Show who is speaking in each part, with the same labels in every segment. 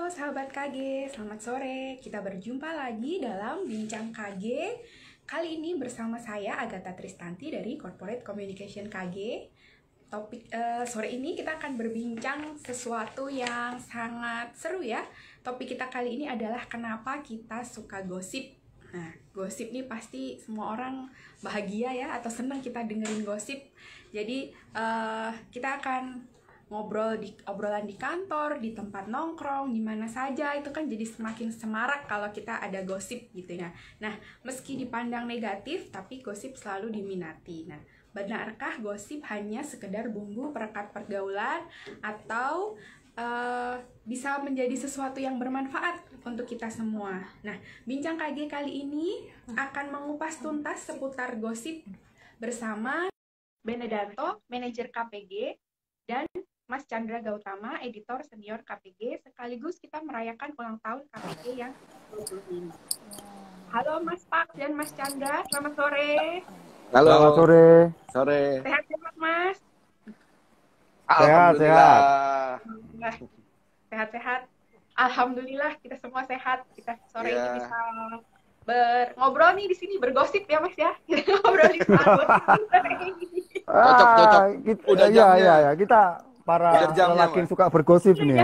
Speaker 1: sahabat KG, selamat sore. Kita berjumpa lagi dalam Bincang KG. Kali ini bersama saya Agatha Tristanti dari Corporate Communication KG. Sore ini kita akan berbincang sesuatu yang sangat seru ya. Topik kita kali ini adalah kenapa kita suka gosip. Nah, gosip nih pasti semua orang bahagia ya atau senang kita dengerin gosip. Jadi kita akan obrolan di kantor, di tempat nongkrong, di mana saja, itu kan jadi semakin semarak kalau kita ada gosip gitu ya. Nah, meski dipandang negatif, tapi gosip selalu diminati. Nah, benarkah gosip hanya sekedar bumbu perekat pergaulan atau bisa menjadi sesuatu yang bermanfaat untuk kita semua? Nah, Bincang KG kali ini akan mengupas tuntas seputar gosip bersama Benedanto, manajer KPG, dan Mas Chandra Gautama, editor senior KPG, sekaligus kita merayakan ulang tahun KPG yang 25. Halo Mas Pak dan Mas Chandra, selamat sore.
Speaker 2: Halo.
Speaker 3: Selamat sore.
Speaker 2: Sore.
Speaker 1: Sehat-sehat Mas?
Speaker 2: Alhamdulillah.
Speaker 1: Sehat-sehat. Alhamdulillah kita semua sehat. Kita sore ini bisa ngobrol nih di sini, bergosip ya Mas ya. Kita ngobrol di soal
Speaker 2: Cocok.
Speaker 3: Udah ya. Kita para lelaki suka bergosip nih.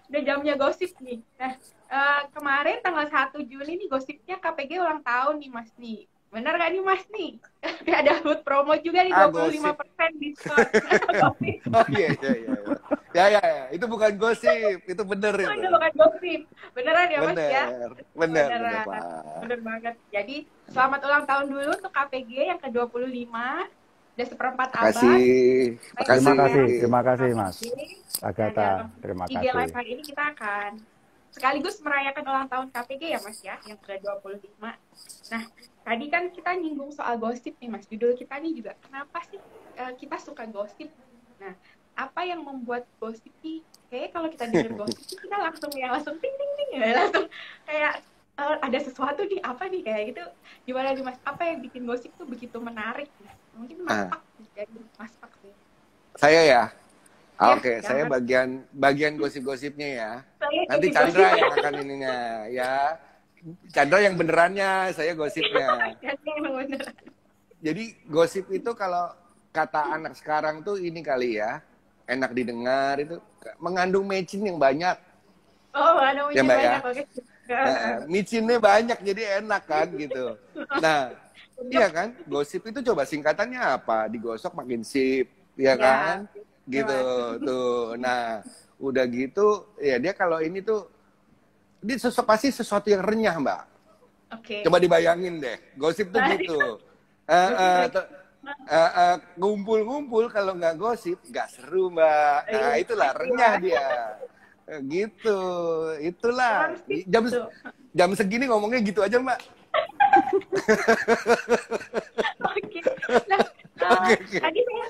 Speaker 1: Udah jamnya gosip nih. Nah, kemarin tanggal 1 Juni nih gosipnya KPG ulang tahun nih Mas nih. Benar gak nih Mas nih? Ada hood promo juga nih 25% diskon.
Speaker 2: Oh iya. Ya, itu bukan gosip, itu bener itu.
Speaker 1: Itu bukan gosip. Beneran ya Mas ya?
Speaker 2: Bener, Pak.
Speaker 1: Bener banget. Jadi, selamat ulang tahun dulu untuk KPG yang ke-25. Udah seperempat abad.
Speaker 3: Terima kasih Mas Agatha, terima kasih.
Speaker 1: IG Live hari ini kita akan sekaligus merayakan ulang tahun KPG ya Mas ya, yang ke-25. Nah, tadi kan kita nyinggung soal gosip nih Mas, judul kita nih juga, kenapa sih kita suka gosip? Nah, apa yang membuat gosip nih, kayaknya kalau kita denger gosip kita langsung ting ya, langsung kayak ada sesuatu nih, apa nih kayak gitu. Gimana nih Mas, apa yang bikin gosip tuh begitu menarik? Mungkin Mas Pak, jadi Mas Pak sih.
Speaker 2: Saya ya? Oke, saya bagian gosip-gosipnya ya. Nanti Chandra yang akan ininya ya. Chandra yang benerannya, saya gosipnya. Jadi gosip itu kalau kata anak sekarang tuh ini kali ya, enak didengar, itu mengandung micin yang banyak.
Speaker 1: Oh, mengandung micin banyak, oke.
Speaker 2: Micinnya banyak jadi enak kan gitu. Nah, iya kan, gosip itu coba singkatannya apa? Digosok makin sip, ya kan? Gitu tuh. Nah, udah gitu ya dia kalau ini tuh dia pasti sesuatu yang renyah, Mbak.
Speaker 1: Oke.
Speaker 2: Coba dibayangin deh, gosip tuh gitu. Ngumpul-ngumpul kalau nggak gosip nggak seru, Mbak. Nah, itulah renyah dia. Gitu. Itulah. Jam segini ngomongnya gitu aja, Mbak.
Speaker 1: Oke. Nah, tadi saya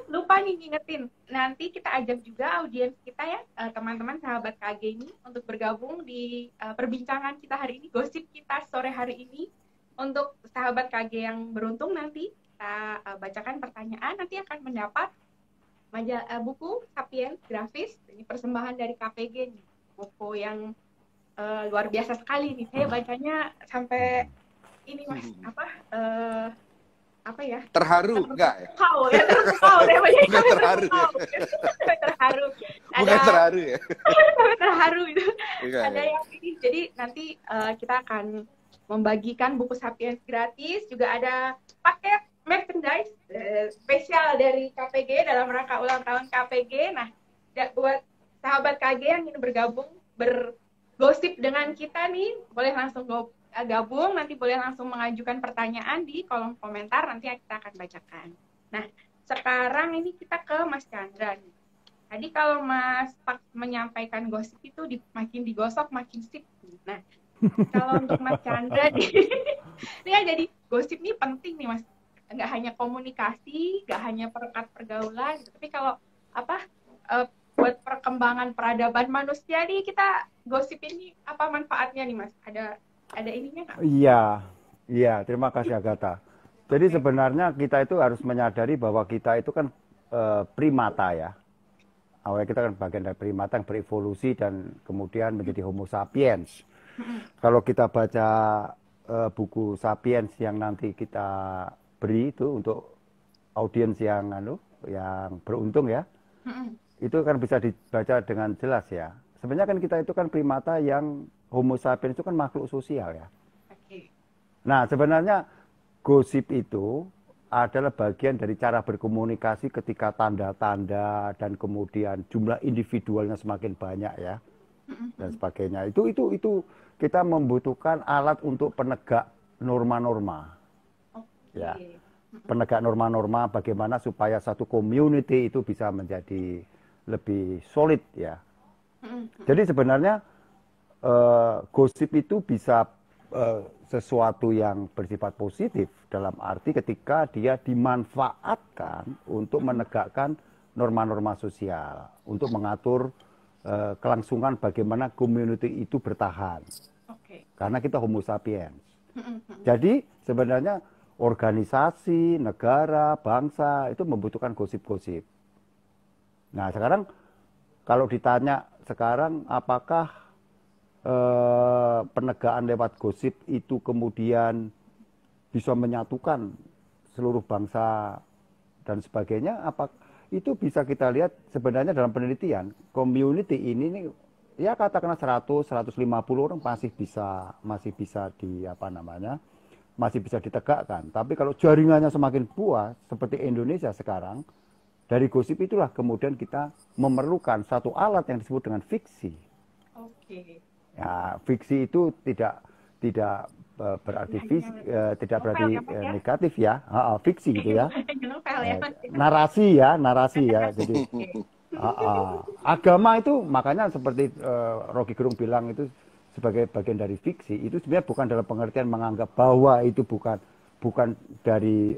Speaker 1: lupa nih ngingetin. Nanti kita ajak juga audiens kita ya, teman-teman sahabat KG ini untuk bergabung di perbincangan kita hari ini, gosip kita sore hari ini. Untuk sahabat KG yang beruntung nanti kita bacakan pertanyaan, nanti akan mendapat buku Sapiens grafis, ini persembahan dari KPG nih. Buku yang luar biasa sekali nih. Saya bacanya sampai ini Mas, apa ya?
Speaker 2: Terharu enggak ya?
Speaker 1: Terharu deh.
Speaker 2: Bukan terharu ya?
Speaker 1: Terharu.
Speaker 2: Bukan terharu ya?
Speaker 1: Terharu itu. Ada yang ini. Jadi nanti kita akan membagikan buku Sapiens gratis. Juga ada paket merchandise spesial dari KPG dalam rangka ulang tahun KPG. Nah, buat sahabat KG yang ingin bergabung, bergosip dengan kita nih, boleh langsung gabung, nanti boleh langsung mengajukan pertanyaan di kolom komentar, nanti kita akan bacakan. Nah, sekarang ini kita ke Mas Chandra nih. Tadi kalau Mas Pak menyampaikan gosip itu makin digosok makin sip. Nah, kalau untuk Mas Chandra nih, ini kan jadi gosip nih penting nih Mas. Nggak hanya komunikasi, nggak hanya perekat pergaulan, gitu. Tapi kalau buat perkembangan peradaban manusia nih, kita gosip ini apa manfaatnya nih Mas? Ada ininya nggak?
Speaker 3: Iya, terima kasih Agatha. Jadi sebenarnya kita itu harus menyadari bahwa kita itu kan primata ya. awalnya kita kan bagian dari primata yang berevolusi dan kemudian menjadi Homo sapiens. Kalau kita baca buku Sapiens yang nanti kita beri itu untuk audiens yang beruntung ya, itu kan bisa dibaca dengan jelas ya. Sebenarnya kan kita itu kan primata yang Homo sapiens itu kan makhluk sosial ya. Nah sebenarnya gosip itu adalah bagian dari cara berkomunikasi ketika tanda-tanda dan kemudian jumlah individualnya semakin banyak ya dan sebagainya. Itu kita membutuhkan alat untuk penegak norma-norma. Ya. Penegak norma-norma bagaimana supaya satu community itu bisa menjadi lebih solid ya. Jadi sebenarnya gosip itu bisa sesuatu yang bersifat positif dalam arti ketika dia dimanfaatkan untuk menegakkan norma-norma sosial, untuk mengatur kelangsungan bagaimana community itu bertahan. Karena kita Homo sapiens. Jadi sebenarnya organisasi, negara, bangsa itu membutuhkan gosip-gosip. Nah sekarang kalau ditanya sekarang apakah penegakan lewat gosip itu kemudian bisa menyatukan seluruh bangsa dan sebagainya, apa itu bisa kita lihat sebenarnya dalam penelitian community ini ya katakanlah 100-150 orang masih bisa masih bisa ditegakkan. Tapi kalau jaringannya semakin luas seperti Indonesia sekarang, dari gosip itulah kemudian kita memerlukan satu alat yang disebut dengan fiksi. Ya, fiksi itu tidak berarti tidak berarti negatif ya, fiksi gitu ya. Narasi ya. Jadi agama itu makanya seperti Rocky Gerung bilang itu sebagai bagian dari fiksi itu sebenarnya bukan dalam pengertian menganggap bahwa itu bukan dari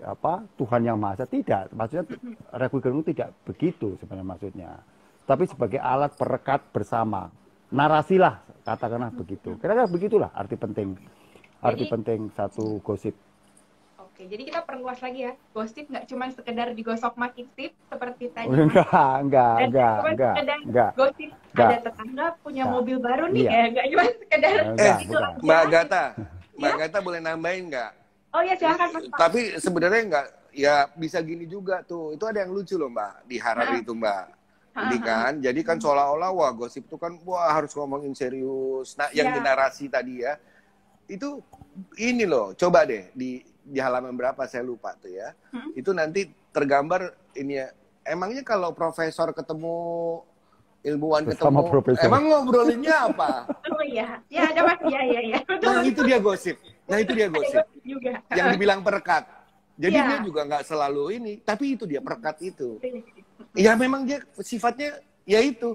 Speaker 3: Tuhan yang Maha Esa, tidak. Maksudnya Rocky Gerung tidak begitu sebenarnya maksudnya. Tapi sebagai alat perekat bersama. Narasi lah, katakanlah begitu. Kira-kira begitulah arti penting satu gosip.
Speaker 1: Oke, jadi kita perluas lagi ya. Gosip nggak cuma sekedar digosok makin sip seperti tadi.
Speaker 3: Enggak.
Speaker 1: Gosip ada tetangga punya mobil baru nih ya, nggak cuma sekedar.
Speaker 2: Mbak Agatha boleh nambahin nggak?
Speaker 1: Oh ya silakan Mas.
Speaker 2: Tapi sebenarnya nggak, ya bisa gini juga tuh. Itu ada yang lucu loh Mbak di Harari itu Mbak. Ini kan, jadi kan seolah-olah wah gosip itu kan wah harus ngomongin serius. Nah, yang di narasi tadi ya, itu ini loh, coba deh di halaman berapa saya lupa tuh ya. Itu nanti tergambar ini ya. Emangnya kalau profesor ketemu ilmuwan ketemu, emang ngobrolinnya apa?
Speaker 1: Oh iya, ya ada Mas, ya.
Speaker 2: Nah itu dia gosip.
Speaker 1: Juga.
Speaker 2: Yang dibilang perekat. Jadi dia juga nggak selalu ini, tapi itu dia perekat itu. Ya memang dia sifatnya ya itu.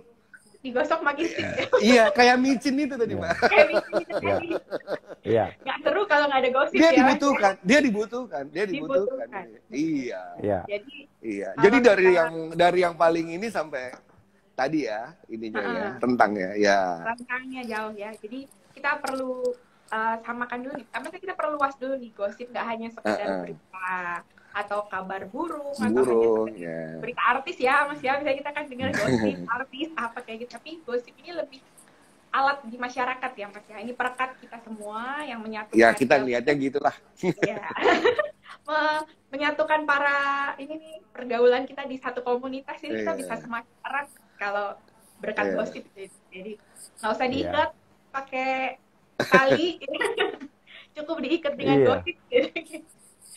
Speaker 1: Digosok makin sip.
Speaker 2: Iya, kayak micin itu tadi, Mbak.
Speaker 1: Kayak micin itu tadi.
Speaker 3: Iya.
Speaker 1: Nggak seru kalau nggak ada gosip
Speaker 2: dia
Speaker 1: ya.
Speaker 2: Dia dibutuhkan. Iya. Jadi dari yang paling ini sampai tadi ya, ininya ya, tentangnya ya.
Speaker 1: Tentangnya jauh ya. Jadi kita perlu samakan dulu nih. Pertama kita perlu luas dulu nih, gosip nggak hanya sekedar berita atau kabar burung atau hanya berita artis ya Mas ya, bisa kita kan dengar gosip artis apa kayak gitu, tapi gosip ini lebih alat di masyarakat ya Mas ya, ini perekat kita semua yang menyatukan
Speaker 2: ya, kita lihatnya gitulah
Speaker 1: ya. Menyatukan para ini nih pergaulan kita di satu komunitas ini kita bisa semakin erat kalau berkat gosip, jadi nggak usah diikat pakai tali cukup diikat dengan gosip.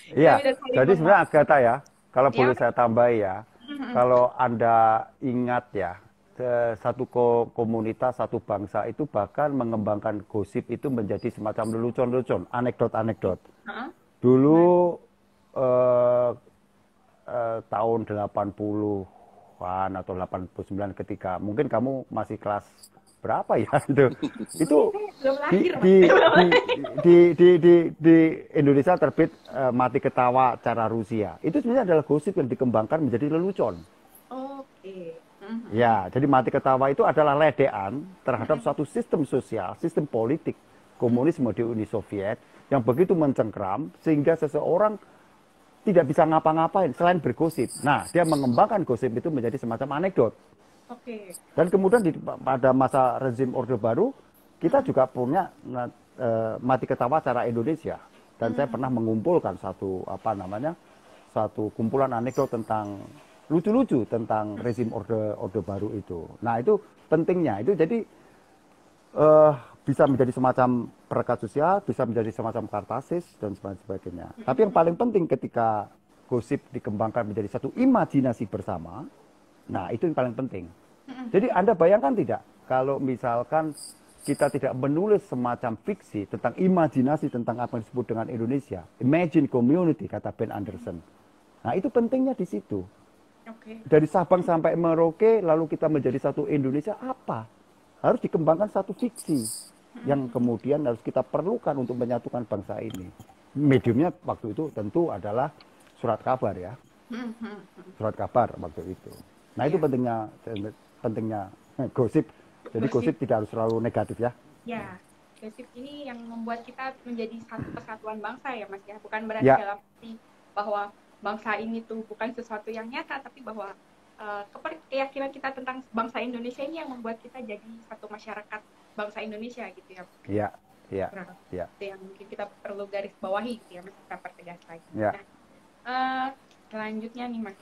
Speaker 3: Iya, jadi sebenarnya Agatha ya, kalau boleh saya tambahi ya, kalau Anda ingat ya, satu komunitas, satu bangsa itu bahkan mengembangkan gosip itu menjadi semacam lelucon-lelucon, anekdot-anekdot. Dulu tahun 80-an atau 89 ketika, mungkin kamu masih kelas berapa ya itu di Indonesia terbit Mati Ketawa Cara Rusia, itu sebenarnya adalah gosip yang dikembangkan menjadi lelucon. Ya, jadi Mati Ketawa itu adalah ledean terhadap suatu sistem sosial, sistem politik komunisme di Uni Soviet yang begitu mencengkram sehingga seseorang tidak bisa ngapa-ngapain selain bergosip. Nah, dia mengembangkan gosip itu menjadi semacam anekdot.
Speaker 1: Oke.
Speaker 3: Dan kemudian pada masa rezim Orde Baru, kita juga punya mati ketawa cara Indonesia. Dan saya pernah mengumpulkan satu kumpulan anekdot tentang lucu-lucu tentang rezim Orde Baru itu. Nah itu pentingnya, itu jadi bisa menjadi semacam perekat sosial, bisa menjadi semacam kartasis, dan sebagainya. Tapi yang paling penting ketika gosip dikembangkan menjadi satu imajinasi bersama, nah itu yang paling penting. Jadi Anda bayangkan tidak, kalau misalkan kita tidak menulis semacam fiksi tentang imajinasi tentang apa yang disebut dengan Indonesia, imagine community, kata Ben Anderson. Nah itu pentingnya di situ. Dari Sabang sampai Merauke, lalu kita menjadi satu Indonesia, apa? Harus dikembangkan satu fiksi yang kemudian harus kita perlukan untuk menyatukan bangsa ini. Mediumnya waktu itu tentu adalah surat kabar ya. Surat kabar waktu itu. Nah itu pentingnya gosip. Jadi gosip tidak harus selalu negatif ya.
Speaker 1: Ya, gosip ini yang membuat kita menjadi satu kesatuan bangsa ya Mas ya. Bukan berarti
Speaker 3: Ya.
Speaker 1: dalam arti bahwa bangsa ini tuh bukan sesuatu yang nyata, tapi bahwa keyakinan kita tentang bangsa Indonesia ini yang membuat kita jadi satu masyarakat bangsa Indonesia gitu ya.
Speaker 3: Iya, iya,
Speaker 1: Nah,
Speaker 3: iya.
Speaker 1: itu yang mungkin kita perlu garis bawahi gitu ya Mas, kita pertegas lagi.
Speaker 3: Ya.
Speaker 1: Nah, selanjutnya nih Mas,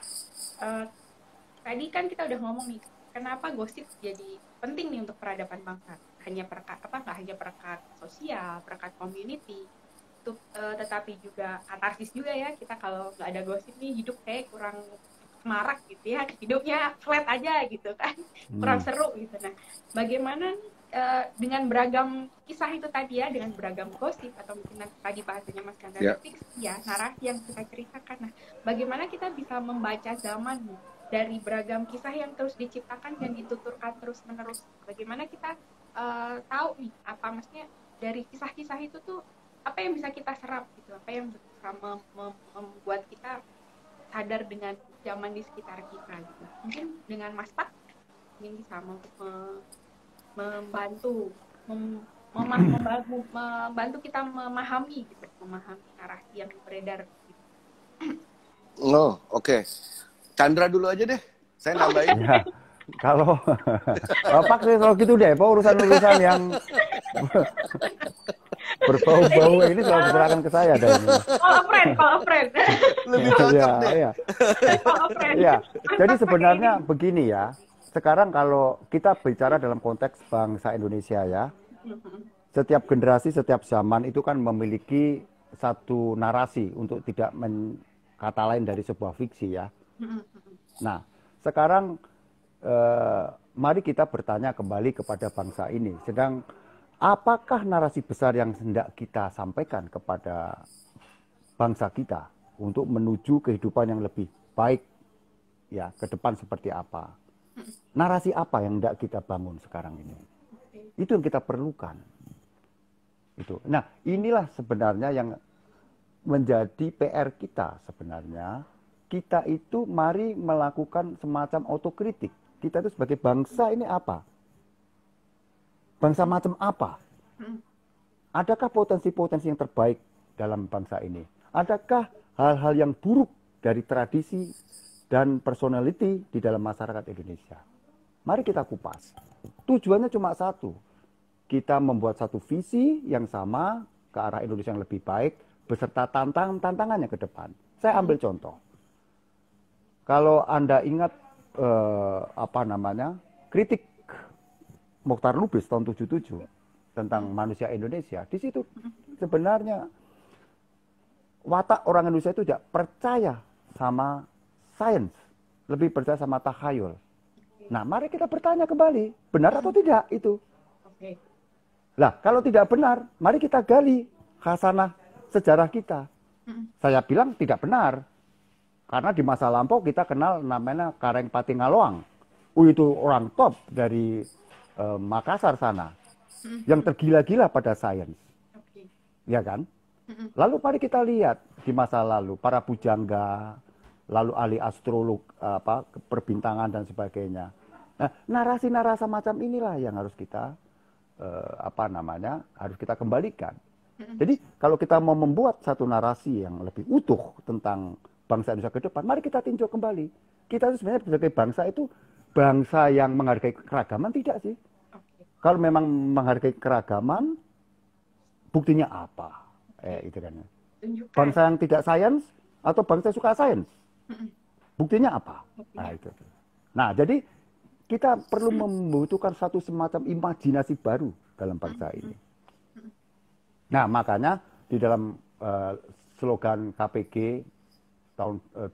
Speaker 1: tadi kan kita udah ngomong nih, kenapa gosip jadi penting nih untuk peradaban bangsa? Nggak hanya perekat sosial, perekat community, tetapi juga katarsis juga ya. Kita kalau nggak ada gosip nih hidup kayak kurang semarak gitu ya, hidupnya flat aja gitu kan, kurang seru gitu. Nah, bagaimana dengan beragam kisah itu tadi ya, dengan beragam gosip atau mungkin tadi bahasanya Mas Kanda fiksi ya, narasi yang kita ceritakan. Nah, bagaimana kita bisa membaca zaman nih, dari beragam kisah yang terus diciptakan dan dituturkan terus menerus? Bagaimana kita tahu nih apa maksudnya dari kisah-kisah itu tuh apa yang bisa kita serap gitu, apa yang bisa membuat kita sadar dengan zaman di sekitar kita gitu. Mungkin dengan Mas Pat ini bisa membantu membantu kita memahami narasi yang beredar gitu.
Speaker 2: Oh, oke. Chandra dulu aja deh. Saya nambahin.
Speaker 3: Ya. Kalau Pak kalau gitu deh, Pak, urusan-urusan yang berbau-bau ini selalu diserahkan ke saya deh.
Speaker 1: Call a friend.
Speaker 2: Lebih cocok deh.
Speaker 3: Ya. Ya. Jadi sebenarnya begini ya. Sekarang kalau kita bicara dalam konteks bangsa Indonesia ya, setiap generasi, setiap zaman itu kan memiliki satu narasi untuk tidak kata lain dari sebuah fiksi ya. Nah, sekarang mari kita bertanya kembali kepada bangsa ini. Sedang apakah narasi besar yang hendak kita sampaikan kepada bangsa kita untuk menuju kehidupan yang lebih baik ya ke depan seperti apa? Narasi apa yang hendak kita bangun sekarang ini? Itu yang kita perlukan. Itu. Nah, inilah sebenarnya yang menjadi PR kita sebenarnya. Kita itu mari melakukan semacam otokritik. Kita itu sebagai bangsa ini apa? Bangsa macam apa? Adakah potensi-potensi yang terbaik dalam bangsa ini? Adakah hal-hal yang buruk dari tradisi dan personality di dalam masyarakat Indonesia? Mari kita kupas. Tujuannya cuma satu. Kita membuat satu visi yang sama ke arah Indonesia yang lebih baik beserta tantangannya ke depan. Saya ambil contoh. Kalau Anda ingat kritik Mokhtar Lubis tahun 77 tentang manusia Indonesia, di situ sebenarnya watak orang Indonesia itu tidak percaya sama sains, lebih percaya sama takhayul. Nah, mari kita bertanya kembali, benar atau tidak itu? Lah, kalau tidak benar, mari kita gali khasanah sejarah kita. Saya bilang tidak benar. Karena di masa lampau kita kenal namanya Kareng Pati Ngaloang. Itu orang top dari Makassar sana. Yang tergila-gila pada sains. Ya kan? Lalu mari kita lihat di masa lalu para pujangga, lalu ahli astrolog, perbintangan dan sebagainya. Nah, narasi-narasi macam inilah yang harus kita harus kita kembalikan. Jadi kalau kita mau membuat satu narasi yang lebih utuh tentang bangsa Indonesia ke depan, mari kita tinjau kembali. Kita itu sebenarnya sebagai bangsa itu bangsa yang menghargai keragaman? Tidak sih. Kalau memang menghargai keragaman, buktinya apa? Itu kan.
Speaker 1: Tunjukkan.
Speaker 3: Bangsa yang tidak sains atau bangsa yang suka sains? Buktinya apa? Nah, itu. Nah, jadi kita perlu membutuhkan satu semacam imajinasi baru dalam bangsa ini. Nah, makanya di dalam slogan KPG tahun 25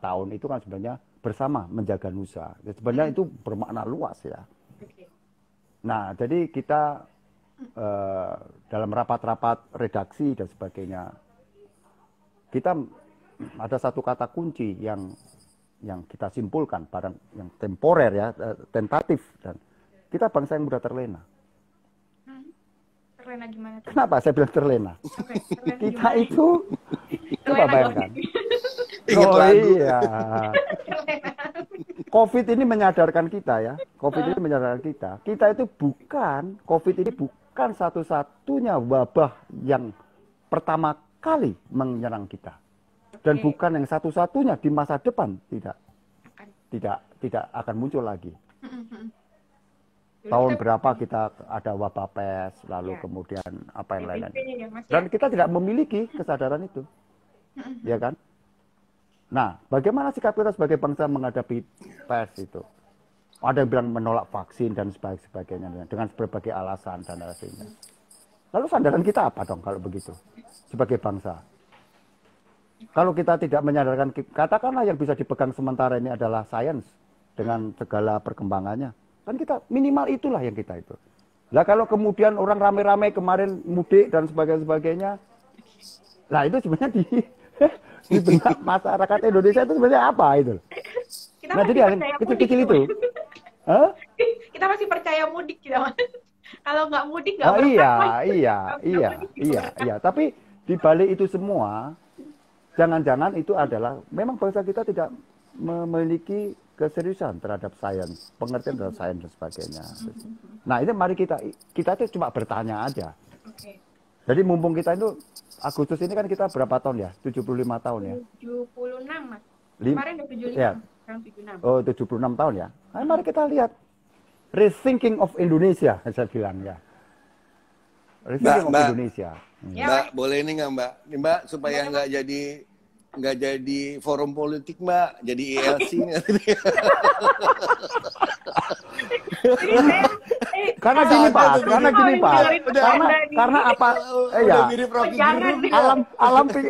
Speaker 3: tahun itu kan sebenarnya bersama menjaga Nusa. Sebenarnya itu bermakna luas ya. Nah, jadi kita dalam rapat-rapat redaksi dan sebagainya, kita ada satu kata kunci yang kita simpulkan, barang yang temporer ya, tentatif, dan kita bangsa yang mudah terlena.
Speaker 1: Terlena gimana?
Speaker 3: Kenapa saya bilang terlena?
Speaker 1: Terlena
Speaker 3: Kita
Speaker 1: gimana?
Speaker 3: itu, coba bayangkan.
Speaker 2: Ingat
Speaker 3: Oh
Speaker 2: lagu.
Speaker 3: iya. COVID ini menyadarkan kita ya. COVID ini menyadarkan kita. Kita itu bukan, COVID ini bukan satu-satunya wabah yang pertama kali menyerang kita. Dan bukan yang satu-satunya di masa depan tidak akan muncul lagi. Tahun berapa kita ada wabah pes, lalu kemudian apa yang lain-lain. Dan kita tidak memiliki kesadaran itu. Ya kan? Nah, bagaimana sikap kita sebagai bangsa menghadapi pes itu? Ada yang bilang menolak vaksin dan sebagainya dengan berbagai alasan dan lain-lain. Lalu sandaran kita apa dong kalau begitu? Sebagai bangsa. Kalau kita tidak menyadarkan, katakanlah yang bisa dipegang sementara ini adalah sains dengan segala perkembangannya. Kan kita minimal itulah yang kita itu. Lah kalau kemudian orang rame-rame kemarin mudik dan sebagainya, lah itu sebenarnya di benak masyarakat Indonesia itu sebenarnya apa itu? Nah jadi yang kecil-kecil itu. Hah?
Speaker 1: Kita masih percaya mudik kita. Kalau nggak mudik nggak
Speaker 3: Oh
Speaker 1: berkah.
Speaker 3: iya. Tapi di balik itu semua, jangan-jangan itu adalah memang bangsa kita tidak memiliki keseriusan terhadap sains, pengertian terhadap sains dan sebagainya. Nah ini mari kita itu cuma bertanya aja. Jadi mumpung kita itu Agustus ini kan kita berapa tahun ya? 75 tahun ya?
Speaker 1: 76 Mas. Kemarin udah 75,
Speaker 3: ya.
Speaker 1: sekarang 76.
Speaker 3: Oh 76 tahun ya? Nah, mari kita lihat rethinking of Indonesia, saya bilang ya. Rethinking of Indonesia.
Speaker 2: Mbak, boleh ini nggak Mbak? Ini, Mbak, supaya nggak jadi forum politik Mbak, jadi ILC.
Speaker 3: Karena gini Pak, karena apa? Ya,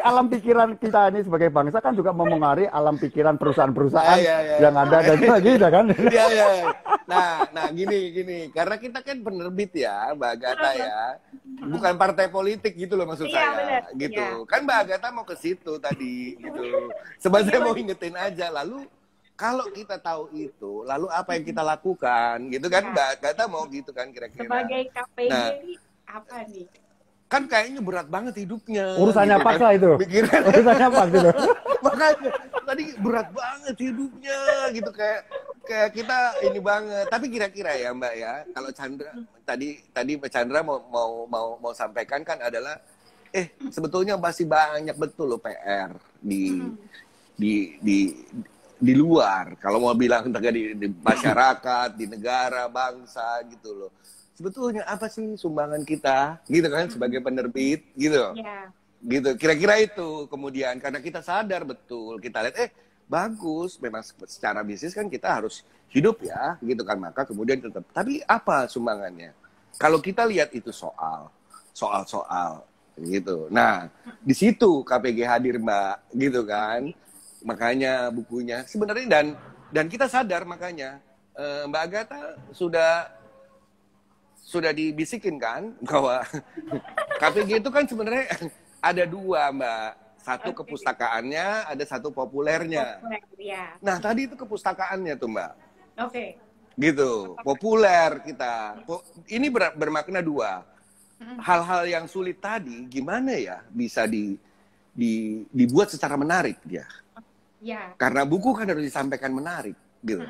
Speaker 3: alam pikiran kita ini sebagai bangsa kan juga memengaruhi alam pikiran perusahaan-perusahaan yang ada dan gitu kan.
Speaker 2: Iya. Nah gini, karena kita kan penerbit ya, Mbak Agatha ya, bukan partai politik gitu loh maksud saya, gitu. Kan Mbak Agatha mau ke situ tadi, gitu. Sebenarnya saya mau ingetin aja, lalu kalau kita tahu itu, lalu apa yang kita lakukan, gitu kan Mbak Agatha mau gitu kan kira-kira.
Speaker 1: Sebagai KPG ini apa nih?
Speaker 2: Kan kayaknya berat banget hidupnya.
Speaker 3: Urusannya
Speaker 2: gitu
Speaker 3: Pak lah itu. Urusannya Pak gitu.
Speaker 2: Makanya tadi berat banget hidupnya gitu kayak kita ini banget. Tapi kira-kira ya Mbak ya, kalau Chandra tadi Mbak Chandra mau sampaikan kan adalah sebetulnya masih banyak betul loh PR di luar. Kalau mau bilang di masyarakat, di negara, bangsa gitu loh. Sebetulnya apa sih sumbangan kita gitu kan sebagai penerbit gitu. Gitu. Kira-kira itu kemudian karena kita sadar betul, kita lihat bagus memang secara bisnis kan kita harus hidup ya gitu kan, maka kemudian tetap. Tapi apa sumbangannya? Kalau kita lihat itu soal gitu. Nah, di situ KPG hadir Mbak gitu kan. Makanya bukunya sebenarnya dan kita sadar makanya Mbak Agatha sudah dibisikin kan bahwa KPG itu kan sebenarnya ada dua Mbak, satu kepustakaannya, ada satu populernya. Nah tadi itu kepustakaannya tuh Mbak. Gitu, populer kita. Ini bermakna dua. Hal-hal yang sulit tadi gimana ya bisa dibuat secara menarik dia. Karena buku kan harus disampaikan menarik gitu.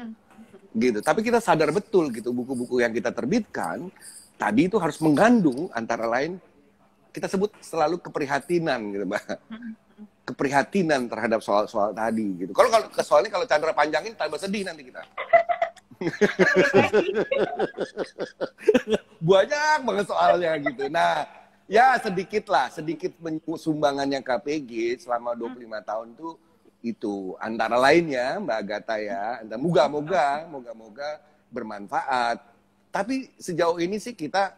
Speaker 2: Gitu. Tapi kita sadar betul gitu buku-buku yang kita terbitkan tadi itu harus mengandung antara lain kita sebut selalu keprihatinan gitu Mbak. Keprihatinan terhadap soal-soal tadi gitu. Kalau ke soalnya kalau Chandra panjangin tambah sedih nanti kita. Banyak banget soalnya gitu. Nah, ya sedikit sumbangannya KPG selama 25 tahun tuh itu antara lainnya Mbak Agatha ya. Moga-moga bermanfaat. Tapi sejauh ini sih kita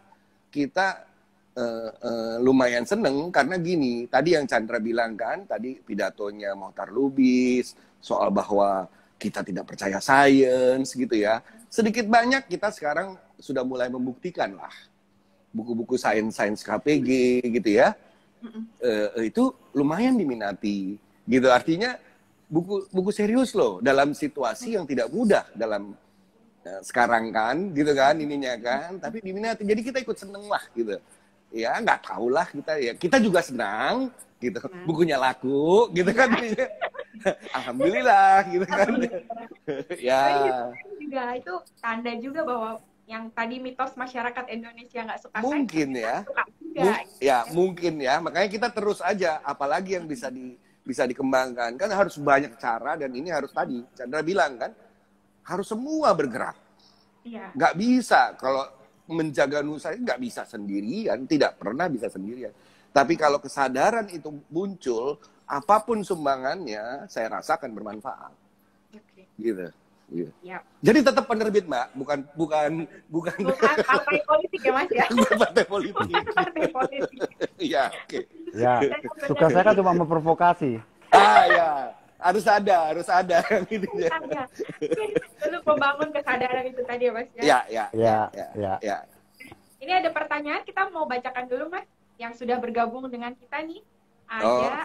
Speaker 2: lumayan seneng karena gini, tadi yang Chandra bilang kan, tadi pidatonya Mohtar Lubis soal bahwa kita tidak percaya sains gitu ya. Sedikit banyak kita sekarang sudah mulai membuktikan lah buku-buku sains KPG gitu ya. Itu lumayan diminati gitu. Artinya buku serius loh dalam situasi yang tidak mudah dalam sekarang kan gitu kan ininya kan, tapi diminati. Jadi kita ikut seneng lah gitu. Ya nggak tahu lah kita juga senang gitu. Bukunya laku gitu kan. Alhamdulillah gitu kan. Ya.
Speaker 1: Juga itu tanda juga bahwa yang tadi mitos masyarakat Indonesia nggak suka
Speaker 2: mungkin
Speaker 1: sains,
Speaker 2: ya.
Speaker 1: suka juga.
Speaker 2: Mungkin ya. Makanya kita terus aja. Apalagi yang bisa dikembangkan kan harus banyak cara dan ini harus tadi Chandra bilang kan harus semua bergerak.
Speaker 1: Iya.
Speaker 2: Nggak bisa kalau menjaga nusa nggak bisa sendirian, tidak pernah bisa sendirian. Tapi kalau kesadaran itu muncul, apapun sumbangannya, saya rasa akan bermanfaat.
Speaker 1: Okay.
Speaker 2: Gitu.
Speaker 1: Yep.
Speaker 2: Jadi tetap penerbit, Mbak, bukan
Speaker 1: partai politik ya, Mas ya.
Speaker 2: Bukan partai politik.
Speaker 1: Partai politik.
Speaker 2: Iya, oke.
Speaker 3: Ya, tugas saya kan cuma memprovokasi.
Speaker 2: Ya. Harus ada gitu ya.
Speaker 1: Untuk membangun kesadaran itu tadi ya, Mas
Speaker 2: ya.
Speaker 3: Ya.
Speaker 1: Ini ada pertanyaan, kita mau bacakan dulu, Mas, yang sudah bergabung dengan kita nih. Ada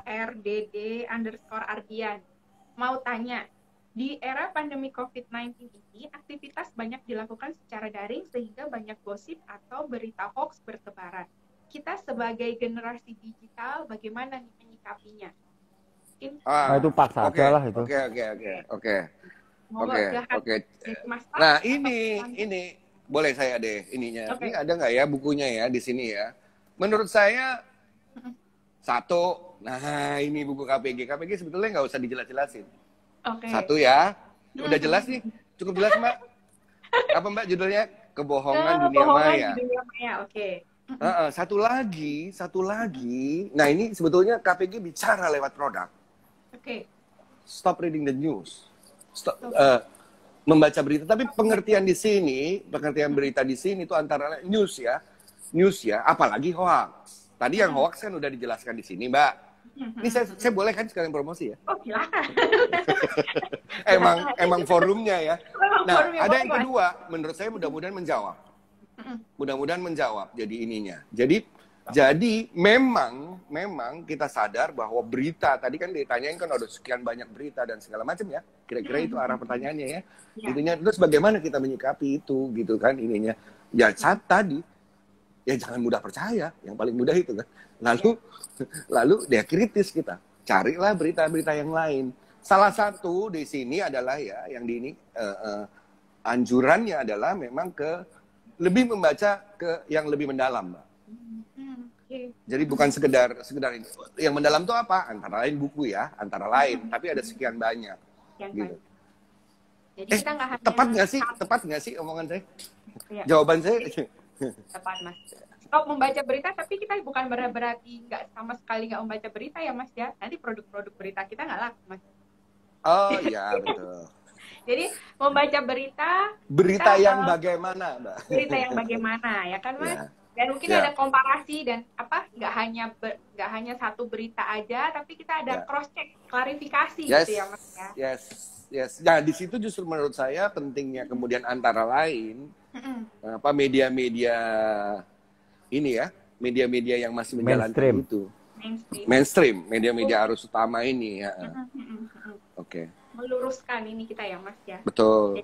Speaker 1: FARDD_Ardian. Mau tanya, di era pandemi COVID-19 ini, aktivitas banyak dilakukan secara daring sehingga banyak gosip atau berita hoax bertebaran. Kita sebagai generasi digital, bagaimana nih menyikapinya?
Speaker 3: Itu paksa aja lah itu.
Speaker 2: Oke. Nah, ini boleh saya deh ininya.
Speaker 1: Okay.
Speaker 2: Ini ada nggak ya bukunya ya di sini ya? Menurut saya satu. Nah, ini buku KPG. KPG sebetulnya nggak usah dijelas-jelasin.
Speaker 1: Okay.
Speaker 2: Satu ya. Udah jelas nih? Cukup jelas, Mbak? Apa, Mbak, judulnya? Kebohongan Dunia Maya.
Speaker 1: Oke.
Speaker 2: Satu lagi. Nah, ini sebetulnya KPG bicara lewat produk.
Speaker 1: Oke.
Speaker 2: Stop reading the news. Membaca berita. Tapi pengertian berita di sini itu antara news ya, apalagi hoax. Tadi yang hoax kan udah dijelaskan di sini, Mbak. Ini saya boleh kan sekalian promosi ya?
Speaker 1: Oh, silakan.
Speaker 2: emang forumnya ya. Nah, ada yang kedua, menurut saya mudah-mudahan menjawab. Jadi ininya. Jadi memang kita sadar bahwa berita tadi kan ditanyain kan ada sekian banyak berita dan segala macam ya. Kira-kira itu arah pertanyaannya ya. Intinya terus bagaimana kita menyikapi itu gitu kan ininya. Ya saat tadi ya jangan mudah percaya, yang paling mudah itu kan. Lalu dia kritis kita. Carilah berita-berita yang lain. Salah satu di sini adalah ya yang di ini anjurannya adalah memang lebih membaca ke yang lebih mendalam, Mbak. Jadi bukan sekedar ini. Yang mendalam itu apa? Antara lain buku ya, tapi ada sekian banyak. Gitu.
Speaker 1: Jadi kita nggak hanya
Speaker 2: tepat nggak sih omongan saya?
Speaker 1: Ya.
Speaker 2: Jawaban saya
Speaker 1: tepat, Mas. Stop membaca berita, tapi kita bukan berarti nggak sama sekali nggak membaca berita ya, Mas ya. Nanti produk-produk berita kita nggak laku, Mas.
Speaker 2: Oh iya betul.
Speaker 1: Jadi membaca
Speaker 2: berita yang bagaimana, Mbak?
Speaker 1: Berita yang bagaimana ya kan, Mas?
Speaker 2: Ya.
Speaker 1: Dan mungkin ada komparasi dan nggak hanya satu berita aja, tapi kita ada cross check, klarifikasi gitu ya, Mas ya.
Speaker 2: Yes. Nah, di situ justru menurut saya pentingnya kemudian antara lain media-media ini ya, media-media yang masih menjalankan itu. Mainstream, media-media arus utama ini ya. Oke.
Speaker 1: Meluruskan ini kita ya, Mas ya.
Speaker 2: Betul.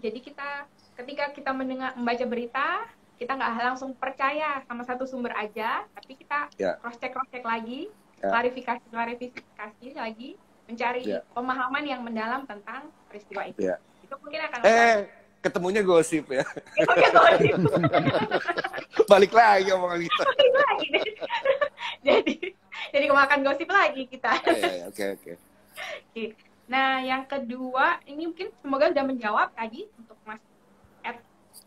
Speaker 1: Jadi kita ketika kita membaca berita, kita nggak langsung percaya sama satu sumber aja, tapi kita cross check lagi, klarifikasi lagi, mencari pemahaman yang mendalam tentang peristiwa itu. Itu mungkin akan
Speaker 2: ketemunya gosip ya. Balik lagi omongan kita.
Speaker 1: Jadi kemakan gosip lagi kita.
Speaker 2: Oke.
Speaker 1: Nah, yang kedua, ini mungkin semoga udah menjawab tadi untuk Mas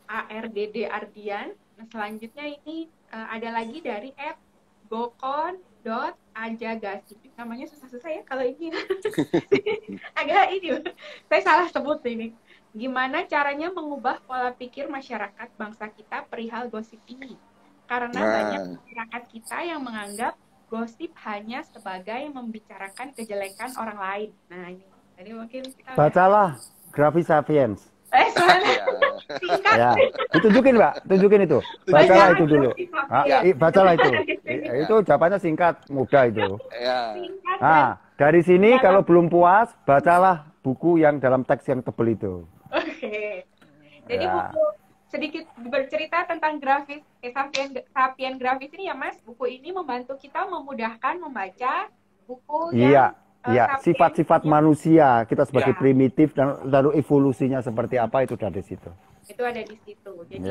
Speaker 1: @ARDD Ardian. Nah, selanjutnya ini ada lagi dari @gokon.ajagasi. Namanya susah-susah ya kalau ini. Agak ini, saya salah sebut ini. Gimana caranya mengubah pola pikir masyarakat bangsa kita perihal gosip ini? Karena banyak masyarakat kita yang menganggap gosip hanya sebagai membicarakan kejelekan orang lain. Nah, ini. Jadi mungkin kita
Speaker 3: Bacalah Gravis Sapiens.
Speaker 1: Singkat.
Speaker 3: Ya, ditunjukin Mbak, tunjukin itu. Bacalah itu dulu. Bacalah itu. Itu jawabannya singkat, mudah itu. Nah, dari sini kalau belum puas, bacalah buku yang dalam teks yang tebel itu.
Speaker 1: Oke. Jadi buku sedikit bercerita tentang grafis, Sapien Grafis ini ya Mas. Buku ini membantu kita memudahkan membaca buku yang
Speaker 3: sifat-sifat manusia kita sebagai primitif dan lalu evolusinya seperti apa itu dari situ.
Speaker 1: Itu ada di situ. Jadi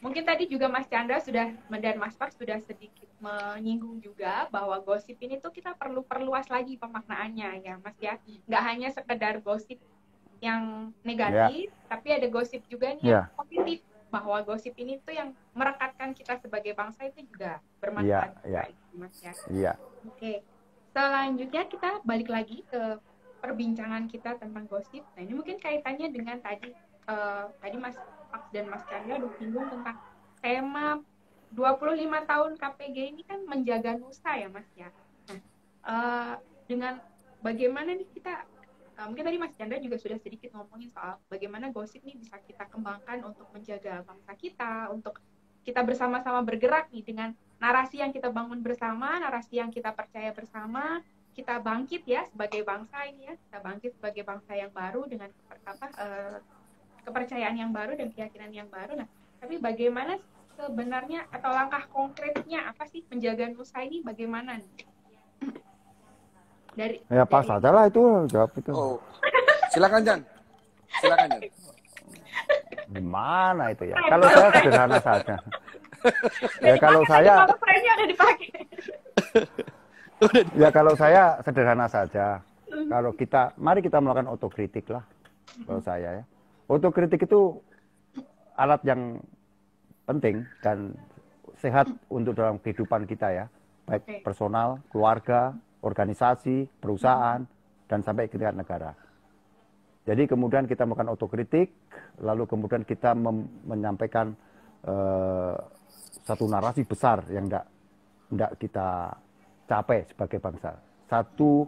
Speaker 1: mungkin tadi juga Mas Chandra dan Mas Pak sudah sedikit menyinggung juga bahwa gosip ini tuh kita perlu perluas lagi pemaknaannya ya Mas ya. Nggak hanya sekedar gosip yang negatif, tapi ada gosip juga nih yang positif, bahwa gosip ini tuh yang merekatkan kita sebagai bangsa itu juga bermanfaat Mas ya. Oke. Selanjutnya kita balik lagi ke perbincangan kita tentang gosip. Nah, ini mungkin kaitannya dengan tadi Mas Pak dan Mas Chandra udah singgung tentang tema 25 tahun KPG ini kan menjaga nusa ya Mas ya. Nah, dengan bagaimana nih kita mungkin tadi Mas Chandra juga sudah sedikit ngomongin soal bagaimana gosip nih bisa kita kembangkan untuk menjaga bangsa kita, untuk kita bersama-sama bergerak nih dengan narasi yang kita bangun bersama, narasi yang kita percaya bersama, kita bangkit ya sebagai bangsa ini ya, kita bangkit sebagai bangsa yang baru dengan kepercayaan yang baru dan keyakinan yang baru. Nah, tapi bagaimana sebenarnya atau langkah konkretnya apa sih menjaga nusa ini bagaimana nih?
Speaker 3: Pas saja lah itu jawab itu.
Speaker 2: Silakan Jan.
Speaker 3: Gimana itu ya? Kalau saya sederhana saja. Kalau saya kalau saya sederhana saja. Kalau mari kita melakukan otokritik lah. Kalau saya ya. Otokritik itu alat yang penting dan sehat untuk dalam kehidupan kita ya. Baik personal, keluarga, organisasi, perusahaan, dan sampai ke tingkat negara. Jadi kemudian kita melakukan otokritik, lalu kemudian kita menyampaikan satu narasi besar yang tidak kita capai sebagai bangsa. Satu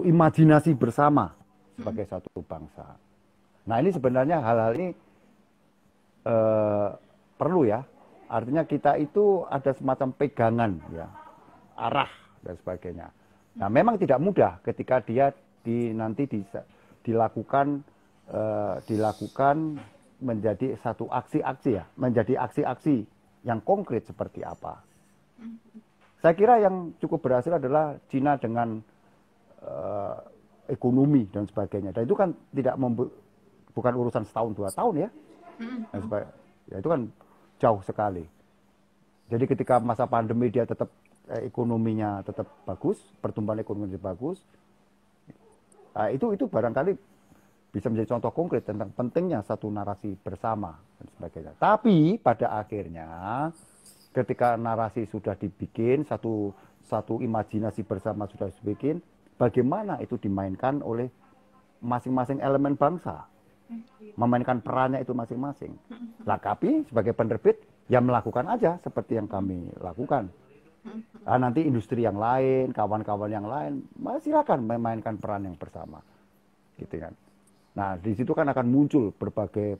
Speaker 3: imajinasi bersama sebagai satu bangsa. Nah ini sebenarnya hal-hal ini perlu ya. Artinya kita itu ada semacam pegangan ya, arah dan sebagainya. Nah memang tidak mudah ketika dia nanti dilakukan menjadi satu aksi-aksi ya, menjadi aksi-aksi yang konkret seperti apa. Saya kira yang cukup berhasil adalah Cina dengan ekonomi dan sebagainya. Dan itu kan bukan urusan setahun 2 tahun ya. Ya itu kan jauh sekali. Jadi ketika masa pandemi dia tetap ekonominya tetap bagus, pertumbuhan ekonomi bagus. Nah, itu barangkali bisa menjadi contoh konkret tentang pentingnya satu narasi bersama dan sebagainya. Tapi pada akhirnya ketika narasi sudah dibikin, satu imajinasi bersama sudah dibikin, bagaimana itu dimainkan oleh masing-masing elemen bangsa, memainkan perannya itu masing-masing. Lah kami sebagai penerbit ya melakukan aja seperti yang kami lakukan. Nah, nanti industri yang lain, kawan-kawan yang lain, silakan memainkan peran yang bersama, gitu kan. Nah, di situ kan akan muncul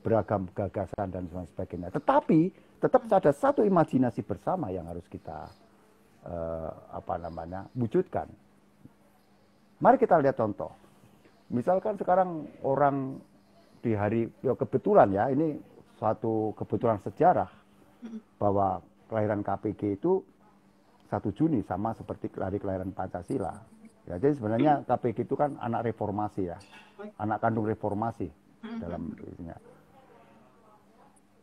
Speaker 3: beragam gagasan dan sebagainya. Tetapi tetap ada satu imajinasi bersama yang harus kita wujudkan. Mari kita lihat contoh. Misalkan sekarang orang di hari kebetulan ya, ini suatu kebetulan sejarah bahwa kelahiran KPG itu 1 Juni sama seperti hari kelahiran Pancasila. Ya, jadi sebenarnya KPG itu kan anak reformasi ya, anak kandung reformasi dalam isinya.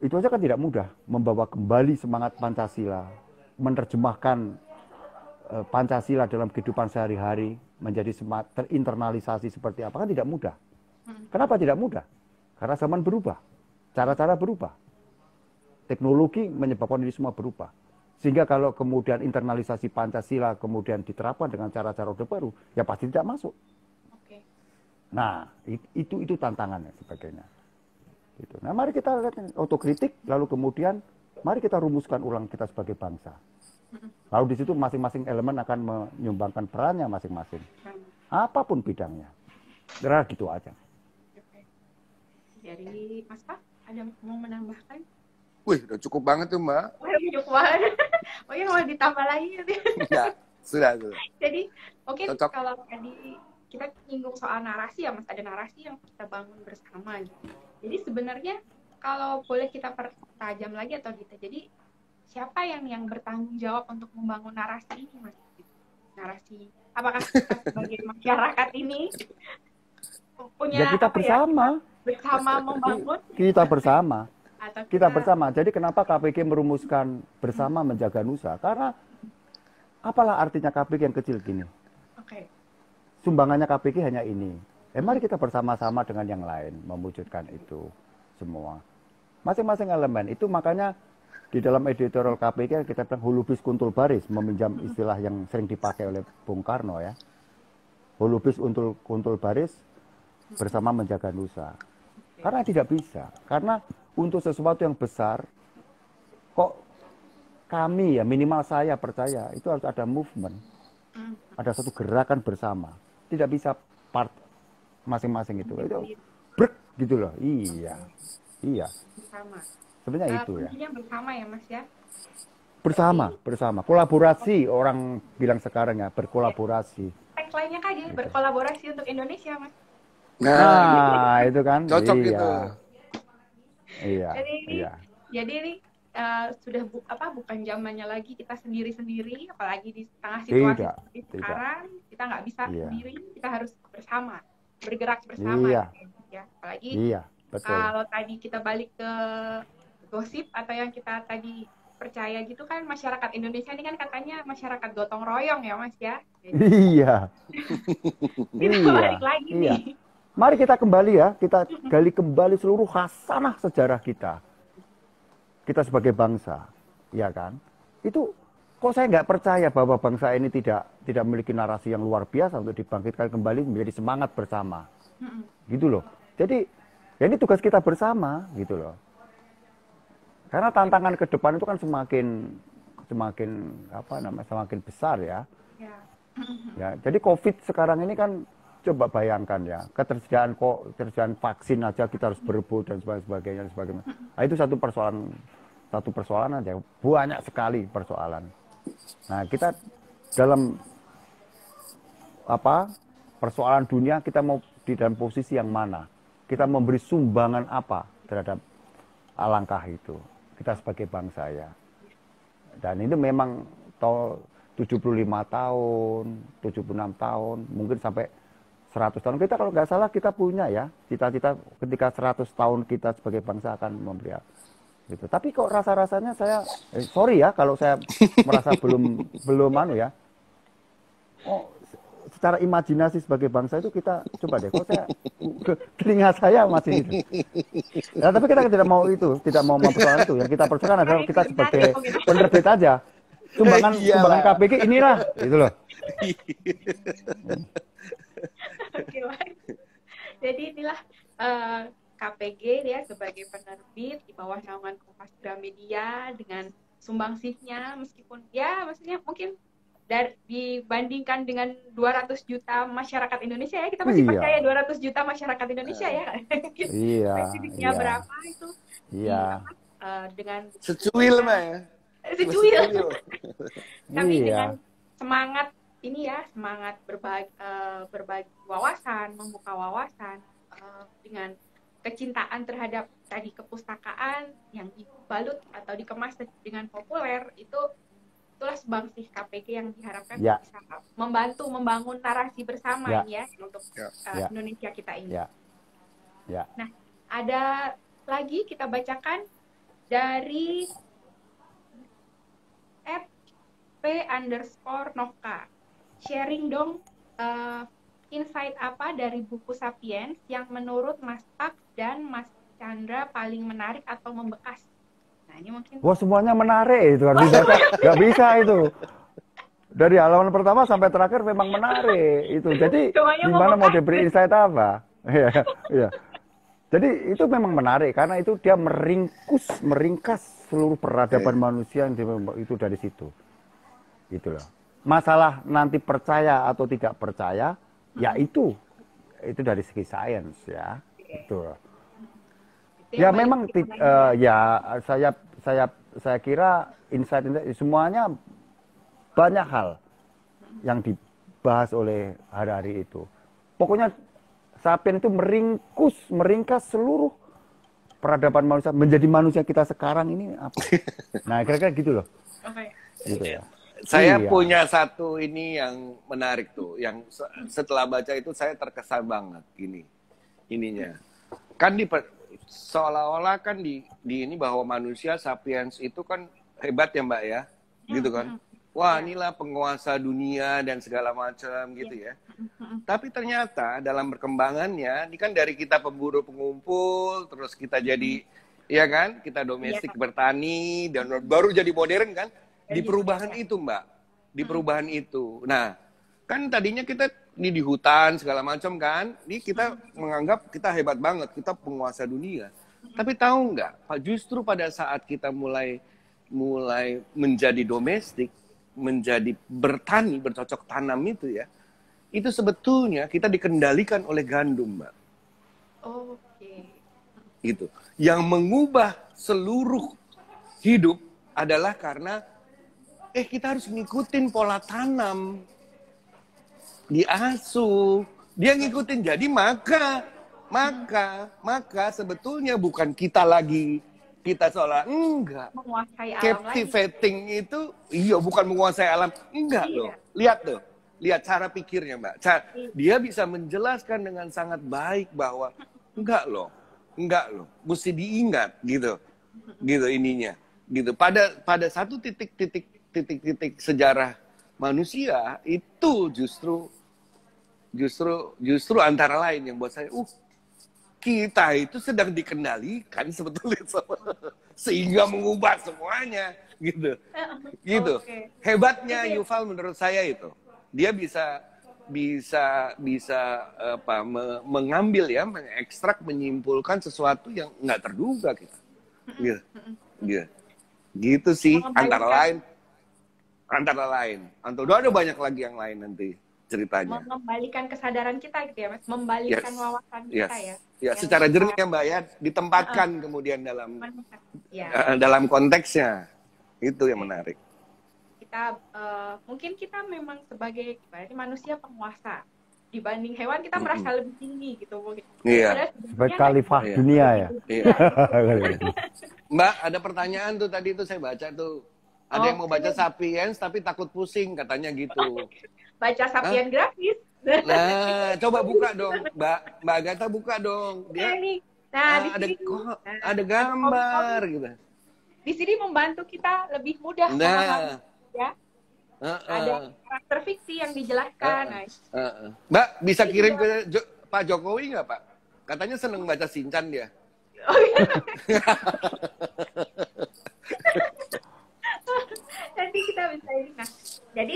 Speaker 3: Itu aja kan tidak mudah membawa kembali semangat Pancasila, menerjemahkan Pancasila dalam kehidupan sehari-hari menjadi terinternalisasi seperti apa kan tidak mudah. Kenapa tidak mudah? Karena zaman berubah, cara-cara berubah, teknologi menyebabkan ini semua berubah. Sehingga kalau kemudian internalisasi Pancasila kemudian diterapkan dengan cara-cara orde baru, ya pasti tidak masuk.
Speaker 1: Oke.
Speaker 3: Nah, itu tantangannya sebagainya. Gitu. Nah, mari kita lihat otokritik, lalu kemudian mari kita rumuskan ulang kita sebagai bangsa. Lalu di situ masing-masing elemen akan menyumbangkan perannya masing-masing. Apapun bidangnya. Kira gitu aja.
Speaker 1: Oke. Jadi Mas Pak, ada mau menambahkan?
Speaker 2: Wih, udah cukup banget tuh, Mbak.
Speaker 1: Oh, cukup banget. Oh ya, mau ditambah lagi nanti.
Speaker 2: Ya, sudah.
Speaker 1: Jadi mungkin
Speaker 2: Cocok.
Speaker 1: kalau tadi kita nyinggung soal narasi ya Mas, ada narasi yang kita bangun bersama gitu. Jadi sebenarnya kalau boleh kita pertajam lagi atau gitu, jadi siapa yang bertanggung jawab untuk membangun narasi ini Mas? Narasi, apakah kita sebagai masyarakat ini punya
Speaker 3: Ya kita bersama.
Speaker 1: bersama membangun?
Speaker 3: Kita bersama.
Speaker 1: Atau
Speaker 3: Kita bersama. Jadi kenapa KPG merumuskan bersama menjaga Nusa? Karena apalah artinya KPG yang kecil gini?
Speaker 1: Oke.
Speaker 3: Sumbangannya KPG hanya ini. Mari kita bersama-sama dengan yang lain mewujudkan itu semua. Masing-masing elemen itu makanya di dalam editorial KPG kita bilang hulubis kuntul baris, meminjam istilah yang sering dipakai oleh Bung Karno ya. Hulubis kuntul baris bersama menjaga Nusa. Karena tidak bisa. Karena untuk sesuatu yang besar, kok kami ya, minimal saya percaya, itu harus ada movement. Ada satu gerakan bersama. Tidak bisa part masing-masing itu. Itu brek gitu loh. Iya.
Speaker 1: Bersama.
Speaker 3: Sebenarnya itu ya.
Speaker 1: Kuncinya bersama ya Mas ya.
Speaker 3: Bersama. Kolaborasi, orang bilang sekarang ya, berkolaborasi.
Speaker 1: Tagline-nya KG, berkolaborasi untuk Indonesia Mas.
Speaker 3: Nah, itu kan.
Speaker 2: Cocok
Speaker 3: iya.
Speaker 2: itu.
Speaker 3: Iya.
Speaker 1: Jadi ini sudah bukan zamannya lagi kita sendiri-sendiri, apalagi di tengah situasi seperti sekarang kita nggak bisa sendiri, kita harus bersama, bergerak bersama.
Speaker 3: Iya.
Speaker 1: Ya, apalagi
Speaker 3: betul.
Speaker 1: kalau tadi kita balik ke gosip atau yang kita tadi percaya gitu kan, masyarakat Indonesia ini kan katanya masyarakat gotong royong ya Mas ya. Jadi,
Speaker 3: iya.
Speaker 1: kita balik lagi nih.
Speaker 3: Mari kita kembali ya, kita gali kembali seluruh khasanah sejarah kita. Kita sebagai bangsa, ya kan? Itu kok saya nggak percaya bahwa bangsa ini tidak memiliki narasi yang luar biasa untuk dibangkitkan kembali menjadi semangat bersama, gitu loh. Jadi ya ini tugas kita bersama, gitu loh. Karena tantangan ke depan itu kan semakin besar ya. Ya, jadi COVID sekarang ini kan coba bayangkan ya, ketersediaan vaksin aja kita harus berebut dan sebagainya. Nah, itu satu persoalan aja, banyak sekali persoalan. Nah, kita dalam persoalan dunia kita mau di dalam posisi yang mana? Kita memberi sumbangan apa terhadap alangkah itu? Kita sebagai bangsa ya. Dan itu memang 75 tahun, 76 tahun, mungkin sampai 100 tahun. Kita kalau nggak salah kita punya ya, cita-cita ketika 100 tahun kita sebagai bangsa akan memberi gitu. Tapi kok rasa-rasanya saya, sorry ya kalau saya merasa belum ya. Oh, secara imajinasi sebagai bangsa itu kita, coba deh, kok saya, telinga saya masih itu. Ya, tapi kita tidak mau mempersoalkan itu. Yang kita persoalkan adalah kita sebagai penerbit aja. Sumbangan KPG inilah, gitu loh.
Speaker 1: Oke, jadi inilah KPG ya sebagai penerbit di bawah naungan Kompas Gramedia dengan sumbangsihnya, meskipun ya maksudnya mungkin dibandingkan dengan 200 juta masyarakat Indonesia ya, kita masih percaya 200 juta masyarakat Indonesia ya. Spesifiknya berapa itu?
Speaker 3: Iya.
Speaker 1: Dengan
Speaker 2: secuil mah ya.
Speaker 1: Secuil. Tapi dengan semangat ini ya, semangat berbagi wawasan, membuka wawasan, dengan kecintaan terhadap tadi kepustakaan yang dibalut atau dikemas dengan populer, itulah sebangsih KPG yang diharapkan bisa membantu membangun narasi bersama ini ya untuk Indonesia kita ini. Nah, ada lagi kita bacakan dari @p_noka. Sharing dong insight apa dari buku Sapiens yang menurut Mas Tak dan Mas Chandra paling menarik atau membekas. Nah ini mungkin.
Speaker 3: Wah semuanya menarik itu kan dibaca, nggak bisa itu. Dari halaman pertama sampai terakhir memang menarik itu. Jadi gimana mau diberi insight apa? Iya, iya. Jadi itu memang menarik karena itu dia meringkas seluruh peradaban manusia yang itu dari situ. Gitu loh. Masalah nanti percaya atau tidak percaya, ya itu dari segi sains ya. Itu loh. Ya memang ya saya kira insight semuanya banyak hal yang dibahas oleh hari-hari itu. Pokoknya Sapiens itu meringkas seluruh peradaban manusia menjadi manusia kita sekarang ini apa? Nah, kira-kira gitu loh.
Speaker 1: Oke.
Speaker 3: Gitu ya.
Speaker 2: Saya punya satu ini yang menarik tuh, yang setelah baca itu saya terkesan banget ininya. Kan seolah-olah kan di ini bahwa manusia Sapiens itu kan hebat ya Mbak ya, gitu kan? Wah, inilah penguasa dunia dan segala macam gitu ya. Tapi ternyata dalam perkembangannya, ini kan dari kita pemburu pengumpul, terus kita jadi, ya kan, kita domestik bertani, dan baru jadi modern kan, di perubahan itu Mbak, di perubahan itu. Nah, kan tadinya kita ini di hutan segala macam kan, ini kita menganggap kita hebat banget, kita penguasa dunia. Tapi tahu nggak, Pak, justru pada saat kita mulai menjadi domestik, menjadi bertani, bercocok tanam itu ya, itu sebetulnya kita dikendalikan oleh gandum, Mbak.
Speaker 1: Oke.
Speaker 2: Gitu. Yang mengubah seluruh hidup adalah karena kita harus ngikutin pola tanam, diasuh, dia ngikutin. Jadi maka sebetulnya bukan kita seolah enggak
Speaker 1: Menguasai alam
Speaker 2: captivating lagi. Itu bukan menguasai alam, enggak loh. Lihat cara pikirnya Mbak. Dia bisa menjelaskan dengan sangat baik bahwa enggak loh, mesti diingat gitu ininya, gitu. Pada satu titik sejarah manusia itu justru antara lain yang buat saya kita itu sedang dikendalikan sebetulnya sehingga mengubah semuanya gitu. Okay. Hebatnya Yuval menurut saya itu dia bisa mengambil ya, mengekstrak, menyimpulkan sesuatu yang nggak terduga kita. Gitu sih antara lain. Ada banyak lagi yang lain nanti ceritanya.
Speaker 1: Mengembalikan kesadaran kita gitu ya Mas, membalikkan wawasan kita ya.
Speaker 2: Ya, secara jernih ya Mbak ya, ditempatkan kemudian dalam konteksnya. Itu yang menarik.
Speaker 1: Kita mungkin kita memang sebagai manusia penguasa dibanding hewan, kita merasa lebih tinggi gitu mungkin.
Speaker 3: Iya. Sebagai khalifah dunia ya.
Speaker 2: Iya. Mbak, ada pertanyaan tuh tadi tuh saya baca tuh. Ada yang mau baca Sapiens tapi takut pusing katanya gitu.
Speaker 1: Baca Sapiens gratis.
Speaker 2: Nah, coba buka dong, Mbak Agatha, buka dong. Dia ada gambar gitu.
Speaker 1: Di sini membantu kita lebih mudah memahami ya. Ada karakter fiksi yang dijelaskan.
Speaker 2: Mbak, bisa kirim ke Pak Jokowi nggak Pak? Katanya seneng baca Shinchan dia.
Speaker 1: Oh, iya. Nanti kita bisa ini. Nah, jadi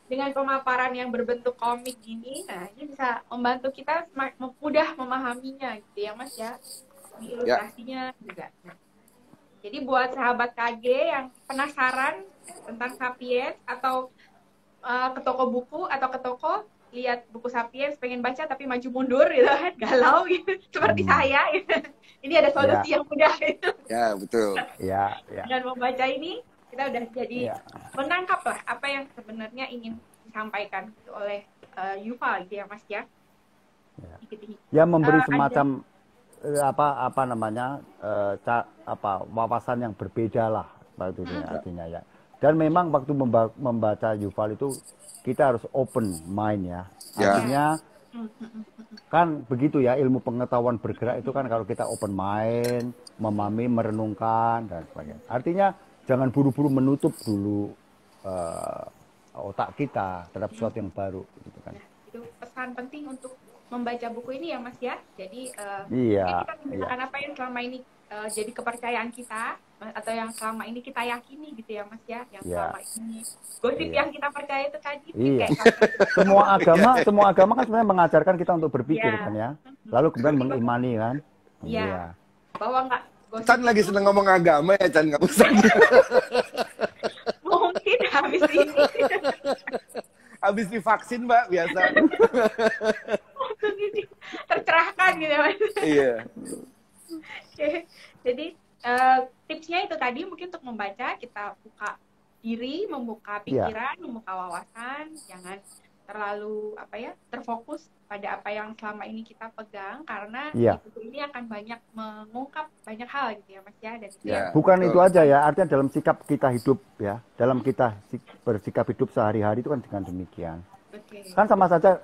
Speaker 1: dengan pemaparan yang berbentuk komik ini, nah ini bisa membantu kita mudah memahaminya gitu ya Mas ya. Di ilustrasinya juga. Nah, jadi buat sahabat KG yang penasaran tentang Sapiens atau ke toko buku atau ke toko lihat buku Sapiens, pengen baca tapi maju mundur gitu kan, galau gitu seperti saya gitu. Ini ada solusi yang mudah itu.
Speaker 2: Ya, betul.
Speaker 3: Ya.
Speaker 1: Dan membaca ini kita udah jadi menangkap lah apa yang sebenarnya ingin disampaikan gitu oleh Yuval gitu ya Mas ya.
Speaker 3: Ya memberi semacam wawasan yang berbeda lah artinya ya. Dan memang waktu membaca Yuval itu kita harus open mind ya. Artinya kan begitu ya, ilmu pengetahuan bergerak itu kan kalau kita open mind, memahami, merenungkan dan sebagainya. Artinya jangan buru-buru menutup dulu otak kita terhadap sesuatu yang baru gitu kan.
Speaker 1: Nah, itu pesan penting untuk membaca buku ini ya Mas ya. Jadi
Speaker 3: Iya,
Speaker 1: mungkin kita menggunakan apa yang selama ini jadi kepercayaan kita atau yang selama ini kita yakini gitu ya Mas ya, yang
Speaker 3: iya,
Speaker 1: selama ini gosip
Speaker 3: iya.
Speaker 1: yang kita percaya itu tadi
Speaker 3: Iya.
Speaker 1: kayak sampai
Speaker 3: Semua agama kan sebenarnya mengajarkan kita untuk berpikir
Speaker 1: Iya.
Speaker 3: kan ya. Lalu kemudian
Speaker 1: Jadi
Speaker 3: mengimani kan.
Speaker 1: Iya. Bahwa nggak gosip
Speaker 2: Chan lagi
Speaker 1: itu
Speaker 2: seneng ngomong agama ya, Chan, nggak usah.
Speaker 1: mungkin habis ini
Speaker 2: Habis divaksin, Mbak, biasa.
Speaker 1: tercerahkan gitu ya Mas.
Speaker 2: Iya.
Speaker 1: Oke. Jadi tipsnya itu tadi mungkin untuk membaca kita buka diri, membuka pikiran, membuka wawasan, jangan terlalu terfokus pada apa yang selama ini kita pegang karena di buku ini akan banyak mengungkap banyak hal gitu ya Mas ya, dan itu yang
Speaker 3: bukan itu aja ya, artinya dalam sikap kita hidup ya, dalam kita bersikap hidup sehari-hari itu kan dengan demikian. Kan sama saja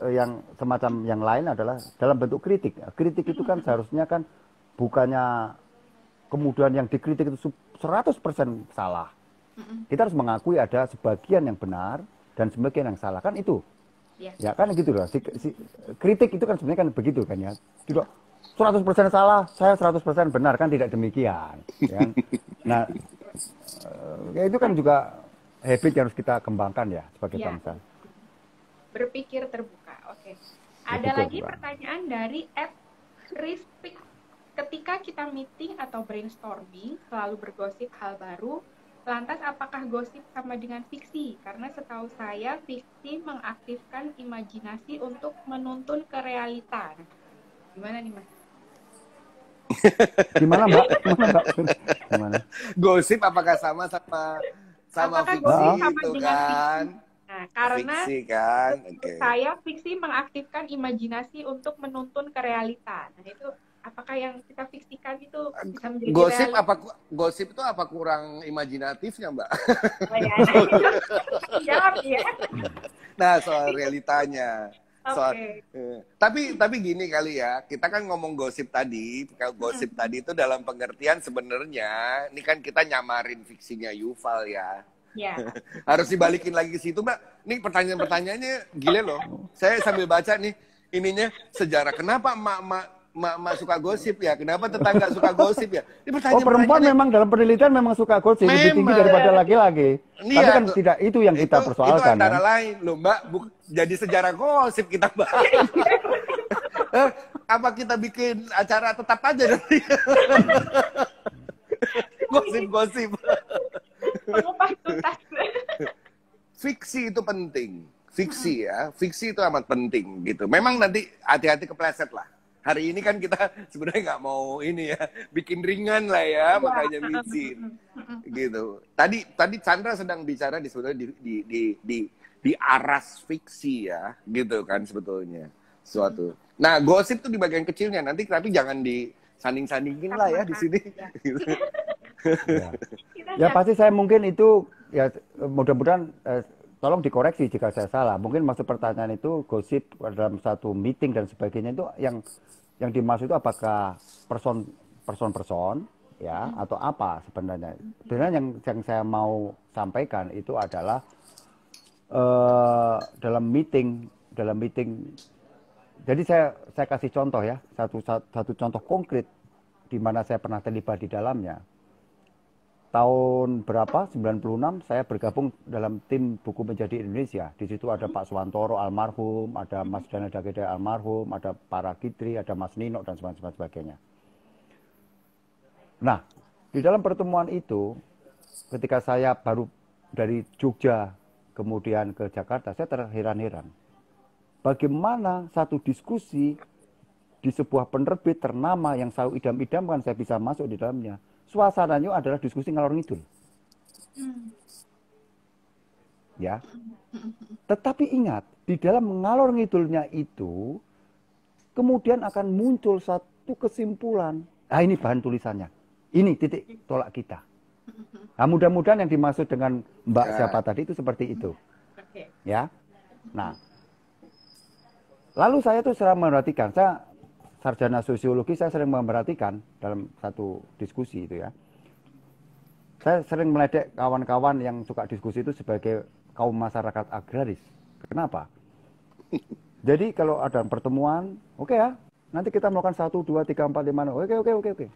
Speaker 3: yang semacam yang lain adalah dalam bentuk kritik. Kritik itu kan seharusnya kan bukannya kemudian yang dikritik itu 100% salah. Kita harus mengakui ada sebagian yang benar dan sebagian yang salah, kan itu. Ya kan gitu loh. Kritik itu kan sebenarnya kan begitu kan ya. Tidak 100% salah, saya 100% benar, kan tidak demikian. Ya. Nah, ya itu kan juga habit yang harus kita kembangkan ya sebagai bangsa.
Speaker 1: Berpikir terbuka. Oke. Ada lagi pertanyaan dari @rispik. Ketika kita meeting atau brainstorming selalu bergosip hal baru, lantas apakah gosip sama dengan fiksi? Karena setahu saya fiksi mengaktifkan imajinasi untuk menuntun ke realita. Gimana nih Mas?
Speaker 3: Gimana Mbak? Gimana?
Speaker 2: Gosip apakah sama
Speaker 1: Apakah
Speaker 2: fiksi
Speaker 1: gosip sama
Speaker 2: itu
Speaker 1: dengan
Speaker 2: kan?
Speaker 1: fiksi? Nah, karena
Speaker 2: Fiksi kan.
Speaker 1: saya fiksi mengaktifkan imajinasi untuk menuntun ke realita. Nah, itu apakah yang kita fiksikan itu bisa menjadi realita?
Speaker 2: Gosip itu apa kurang imajinatifnya, Mbak?
Speaker 1: Oh, ya. Jawab ya.
Speaker 2: Nah, soal realitanya.
Speaker 1: Oke.
Speaker 2: Tapi gini kali ya, kita kan ngomong gosip tadi, kalau gosip tadi itu dalam pengertian sebenarnya, ini kan kita nyamarin fiksinya Yuval ya.
Speaker 1: Ya.
Speaker 2: Harus dibalikin lagi ke situ, Mbak. Ini pertanyaan-pertanyaannya gile loh. Saya sambil baca nih, ininya sejarah. Kenapa emak suka gosip ya? Kenapa tetangga suka gosip ya? Ini
Speaker 3: perempuan memang dalam penelitian memang suka gosip lebih tinggi daripada laki-laki. Tapi kan tidak itu yang kita persoalkan.
Speaker 2: Itu antara lain loh, Mbak. Jadi sejarah gosip kita bahas. Apa kita bikin acara tetap aja nanti? Gosip-gosip. Fiksi itu penting. Fiksi ya. Fiksi itu amat penting gitu. Memang nanti hati-hati kepleset lah. Hari ini kan kita sebenarnya nggak mau ini ya, bikin ringan lah ya, makanya micin gitu. Tadi Chandra sedang bicara sebetulnya di aras fiksi ya, gitu kan sebetulnya suatu. Nah, gosip tuh di bagian kecilnya nanti, tapi jangan disanding-sandingin lah ya di sini.
Speaker 3: Ya pasti saya mungkin itu ya mudah-mudahan tolong dikoreksi jika saya salah. Mungkin maksud pertanyaan itu gosip dalam satu meeting dan sebagainya itu yang dimaksud itu apakah person ya atau apa sebenarnya? Sebenarnya yang saya mau sampaikan itu adalah dalam meeting. Jadi saya kasih contoh ya, satu contoh konkret di mana saya pernah terlibat di dalamnya. Tahun berapa? 96 saya bergabung dalam tim buku menjadi Indonesia. Di situ ada Pak Suwantoro almarhum, ada Mas Dana Dageda almarhum, ada Para Kitri, ada Mas Nino dan sebagainya. Nah, di dalam pertemuan itu ketika saya baru dari Jogja kemudian ke Jakarta, saya terheran-heran. Bagaimana satu diskusi di sebuah penerbit ternama yang saya idam-idamkan saya bisa masuk di dalamnya. Suasananya adalah diskusi ngalor ngidul. Ya. Tetapi ingat, di dalam mengalor ngidulnya itu kemudian akan muncul satu kesimpulan. Ah, ini bahan tulisannya. Ini titik tolak kita. Nah, mudah-mudahan yang dimaksud dengan Mbak siapa tadi itu seperti itu. Ya. Nah, lalu saya tuh sering memperhatikan, saya sarjana sosiologi, saya sering memperhatikan dalam satu diskusi itu ya. Saya sering meledek kawan-kawan yang suka diskusi itu sebagai kaum masyarakat agraris. Kenapa? Jadi kalau ada pertemuan, oke ya, nanti kita melakukan 1, 2, 3, 4, 5, oke.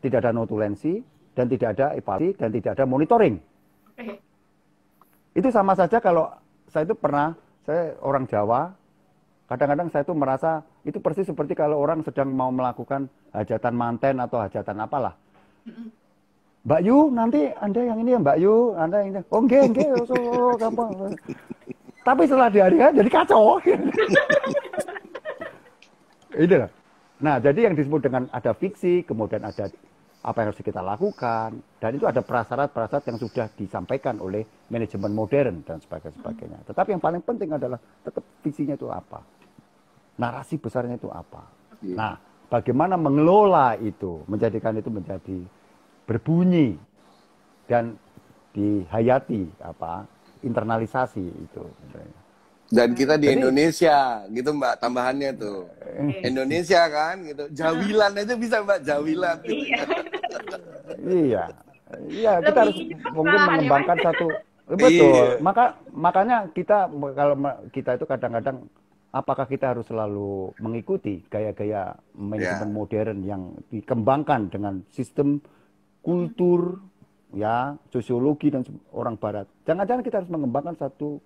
Speaker 3: Tidak ada notulensi, dan tidak ada evaluasi, dan tidak ada monitoring. Itu sama saja kalau saya itu pernah, saya orang Jawa, kadang-kadang saya itu merasa, itu persis seperti kalau orang sedang mau melakukan hajatan manten atau hajatan apalah. Mbak Yu, nanti Anda yang ini ya Mbak Yu, Anda yang ini. Oh, enggak, gampang. Tapi setelah di hari jadi kacau. Itu lah. Nah, jadi yang disebut dengan ada fiksi, kemudian ada apa yang harus kita lakukan, dan itu ada prasyarat-prasyarat yang sudah disampaikan oleh manajemen modern dan sebagainya. Tetapi yang paling penting adalah tetap visinya itu apa, narasi besarnya itu apa. Nah, bagaimana mengelola itu, menjadikan itu menjadi berbunyi dan dihayati internalisasi itu.
Speaker 2: Dan kita di Indonesia gitu Mbak, tambahannya tuh Indonesia kan gitu, jawilan aja bisa Mbak, jawilan gitu.
Speaker 3: Iya kita harus mungkin mengembangkan satu betul. Makanya kita kalau kita itu kadang-kadang apakah kita harus selalu mengikuti gaya-gaya manajemen modern yang dikembangkan dengan sistem kultur, ya, sosiologi dan orang Barat. Jangan-jangan kita harus mengembangkan satu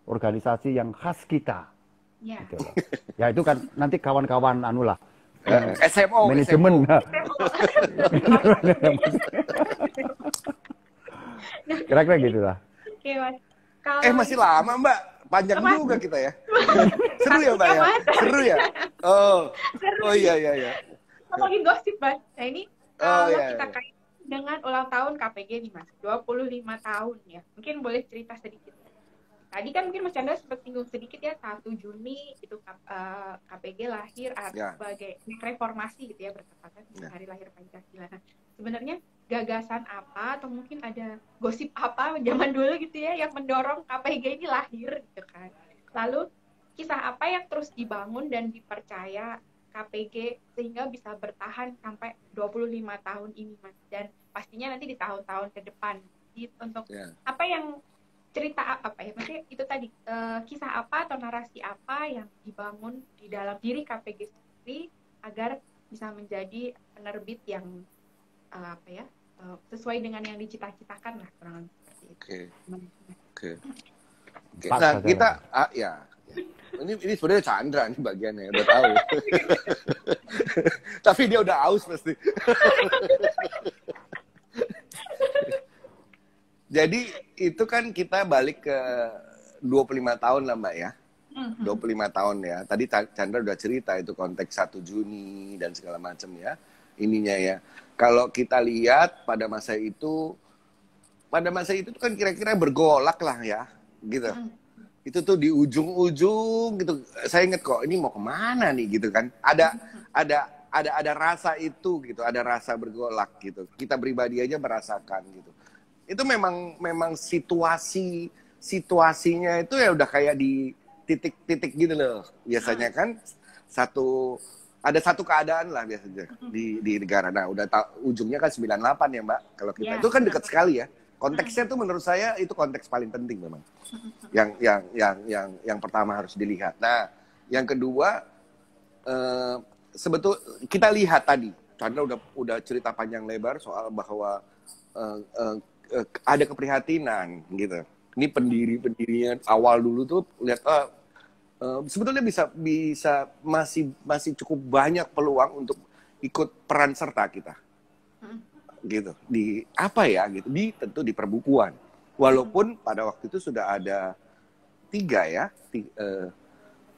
Speaker 3: organisasi yang khas kita. Ya, gitu. Ya itu kan nanti kawan-kawan anulah.
Speaker 2: SMO,
Speaker 3: manajemen. Kira-kira gitulah.
Speaker 1: Oke, Mas. Kalau
Speaker 2: masih lama Mbak, panjang juga kita ya. Seru ya Mbak ya? Seru ya? Oh iya.
Speaker 1: Ngomongin gosip, Mas. Nah ini kalau kita kait dengan ulang tahun KPG nih Mas, 25 tahun ya. Mungkin boleh cerita sedikit. Tadi kan mungkin Mas Chandra sempat singgung sedikit ya, 1 Juni itu KPG lahir sebagai reformasi gitu ya, bertepatan dengan hari lahir Pancasila. Nah, sebenarnya gagasan apa atau mungkin ada gosip apa zaman dulu gitu ya yang mendorong KPG ini lahir gitu kan. Lalu kisah apa yang terus dibangun dan dipercaya KPG sehingga bisa bertahan sampai 25 tahun ini Mas, dan pastinya nanti di tahun-tahun ke depan untuk apa yang cerita apa ya, maksudnya itu tadi kisah apa atau narasi apa yang dibangun di dalam diri KPG sendiri agar bisa menjadi penerbit yang sesuai dengan yang dicita-citakan lah, kurang lebih seperti itu.
Speaker 2: Oke. Nah kita ini sebenarnya Chandra nih bagiannya, udah tahu. Tapi dia udah aus pasti. Jadi itu kan kita balik ke 25 tahun lah Mbak ya. 25 tahun ya. Tadi Chandra udah cerita itu konteks 1 Juni dan segala macam ya. Ininya ya. Kalau kita lihat pada masa itu kan kira-kira bergolak lah ya. Gitu. Itu tuh di ujung-ujung gitu. Saya inget kok ini mau kemana nih gitu kan. Ada rasa itu gitu. Ada rasa bergolak gitu. Kita pribadi aja merasakan gitu. Itu memang situasinya itu ya udah kayak di titik-titik gitu loh. Biasanya kan ada satu keadaan lah biasanya di negara. Nah, ujungnya kan 98 ya, Mbak. Kalau kita itu kan dekat sekali ya. Konteksnya tuh menurut saya itu konteks paling penting memang. Yang pertama harus dilihat. Nah, yang kedua kita lihat tadi. Chandra udah cerita panjang lebar soal bahwa ada keprihatinan gitu. Ini pendirinya awal dulu tuh lihat sebetulnya bisa masih cukup banyak peluang untuk ikut peran serta kita. Gitu. Di apa ya gitu. Tentu di perbukuan. Walaupun pada waktu itu sudah ada 3 ya.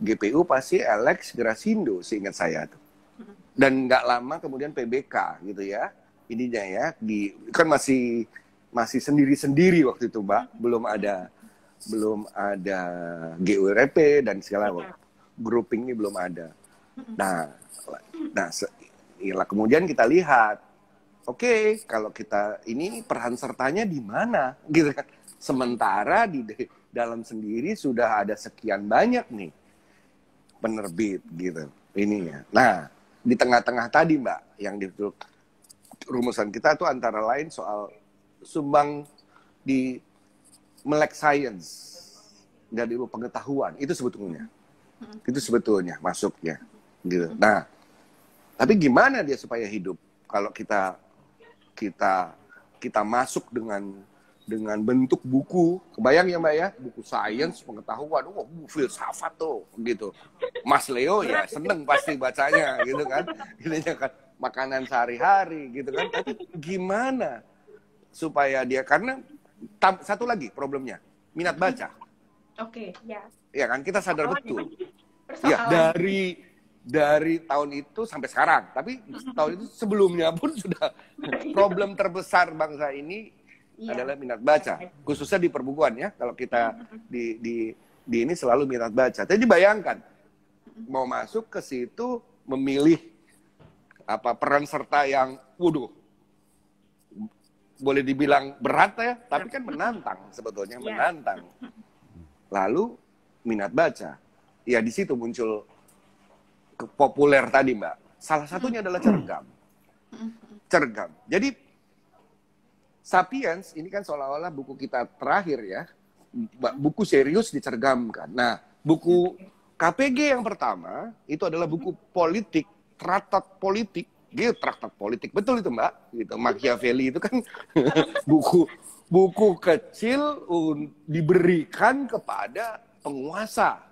Speaker 2: GPU pasti Alex Grasindo seingat saya tuh. Dan nggak lama kemudian PBK gitu ya. Ininya ya kan masih sendiri-sendiri waktu itu Mbak, belum ada GURP dan segala grouping ini belum ada. Nah kemudian kita lihat, oke, kalau kita ini peran sertanya di mana gitu kan. Sementara di dalam sendiri sudah ada sekian banyak nih penerbit gitu ininya. Nah, di tengah-tengah tadi Mbak yang rumusan kita tuh antara lain soal sumbang di melek science, dari ilmu pengetahuan, itu sebetulnya masuknya gitu. Nah, tapi gimana dia supaya hidup kalau kita masuk dengan bentuk buku, kebayang ya Mbak ya, buku sains pengetahuan, filsafat tuh gitu. Mas Leo ya seneng pasti bacanya gitu kan, makanan sehari-hari gitu kan. Tapi gimana supaya dia, karena satu lagi problemnya, minat baca.
Speaker 1: Oke, ya.
Speaker 2: Ya kan, kita sadar betul. Ya, dari tahun itu sampai sekarang. Tapi tahun itu sebelumnya pun sudah problem terbesar bangsa ini adalah minat baca. Khususnya di perbukuan ya. Kalau kita di ini selalu minat baca. Jadi bayangkan, mau masuk ke situ memilih peran serta yang, boleh dibilang berat ya, tapi kan menantang sebetulnya, menantang. Lalu minat baca, ya di situ muncul populer tadi Mbak. Salah satunya adalah cergam. Jadi Sapiens ini kan seolah-olah buku kita terakhir ya, buku serius dicergamkan. Nah, buku KPG yang pertama itu adalah buku politik, traktat politik, betul itu Mbak. Gitu. Machiavelli itu kan buku kecil diberikan kepada penguasa.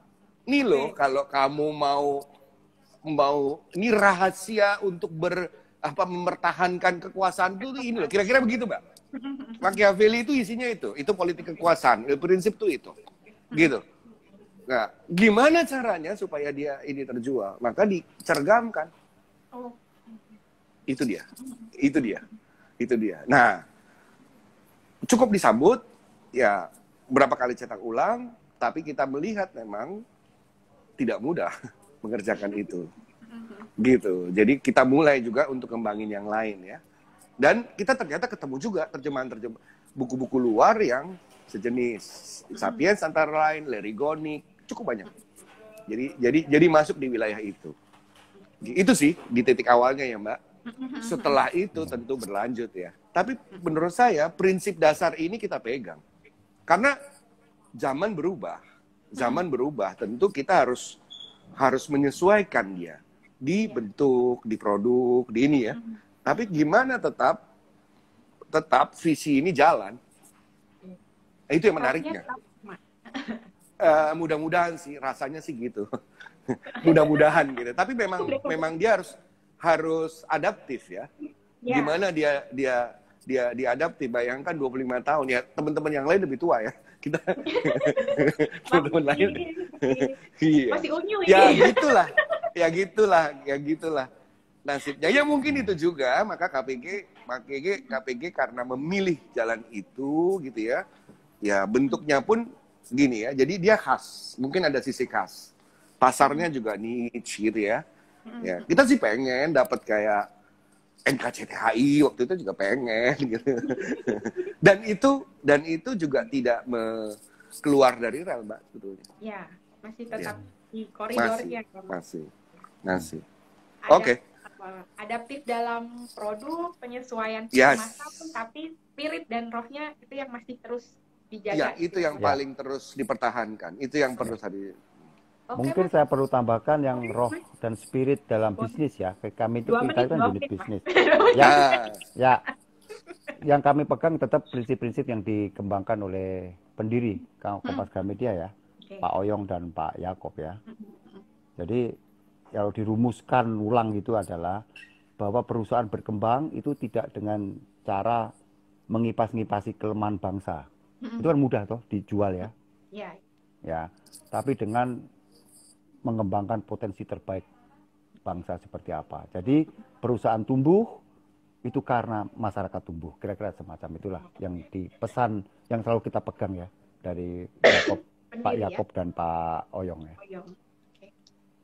Speaker 2: Ini loh, kalau kamu mau ini rahasia untuk mempertahankan kekuasaan itu ini loh. Kira-kira begitu, Mbak. Machiavelli itu isinya itu politik kekuasaan, prinsip itu. Gitu. Nah, gimana caranya supaya dia ini terjual? Maka dicergamkan. Itu dia. Nah, cukup disambut, ya berapa kali cetak ulang, tapi kita melihat memang tidak mudah mengerjakan itu. Gitu. Jadi kita mulai juga untuk kembangin yang lain ya. Dan kita ternyata ketemu juga terjemahan buku-buku luar yang sejenis. Sapiens antara lain, Larry Gonik, cukup banyak. Jadi masuk di wilayah itu. Itu sih di titik awalnya ya Mbak. Setelah itu tentu berlanjut ya. Tapi menurut saya prinsip dasar ini kita pegang. Karena zaman berubah. Tentu kita harus menyesuaikan dia di bentuk, di produk, di ini ya. Tapi gimana tetap visi ini jalan. Itu yang menariknya. Mudah-mudahan sih, rasanya sih gitu. Mudah-mudahan gitu. Tapi memang dia harus adaptif ya. Gimana dia adaptif, bayangkan 25 tahun ya, teman-teman yang lain lebih tua ya. Kita teman-teman lain
Speaker 1: masih unyu
Speaker 2: ya gitulah nasibnya. Ya mungkin itu juga maka KPG karena memilih jalan itu gitu ya. Ya bentuknya pun segini ya. Jadi dia khas, mungkin ada sisi khas. Pasarnya juga niche gitu ya. Ya, kita sih pengen dapat kayak NKCTHI waktu itu juga pengen gitu. Dan itu juga tidak keluar dari rel, Mbak, sebetulnya.
Speaker 1: Ya, masih tetap di koridornya.
Speaker 2: Masih. Oke.
Speaker 1: Adaptif dalam produk, penyesuaian masa pun, tapi spirit dan rohnya itu yang masih terus dijaga.
Speaker 2: Ya, itu yang paling terus dipertahankan. Itu yang perlu tadi.
Speaker 3: Mungkin saya perlu tambahkan yang roh dan spirit dalam bisnis ya. Kami itu kita kan unit bisnis. Ya. Yang kami pegang tetap prinsip-prinsip yang dikembangkan oleh pendiri Kompas Gramedia ya. Pak Oyong dan Pak Yakob ya. Jadi kalau dirumuskan ulang itu adalah bahwa perusahaan berkembang itu tidak dengan cara mengipas-ngipasi kelemahan bangsa. Itu kan mudah toh dijual ya. Ya. Tapi dengan mengembangkan potensi terbaik bangsa seperti apa. Jadi perusahaan tumbuh itu karena masyarakat tumbuh. Kira-kira semacam itulah yang dipesan, yang selalu kita pegang ya dari Pak Yakob dan Pak Oyong ya.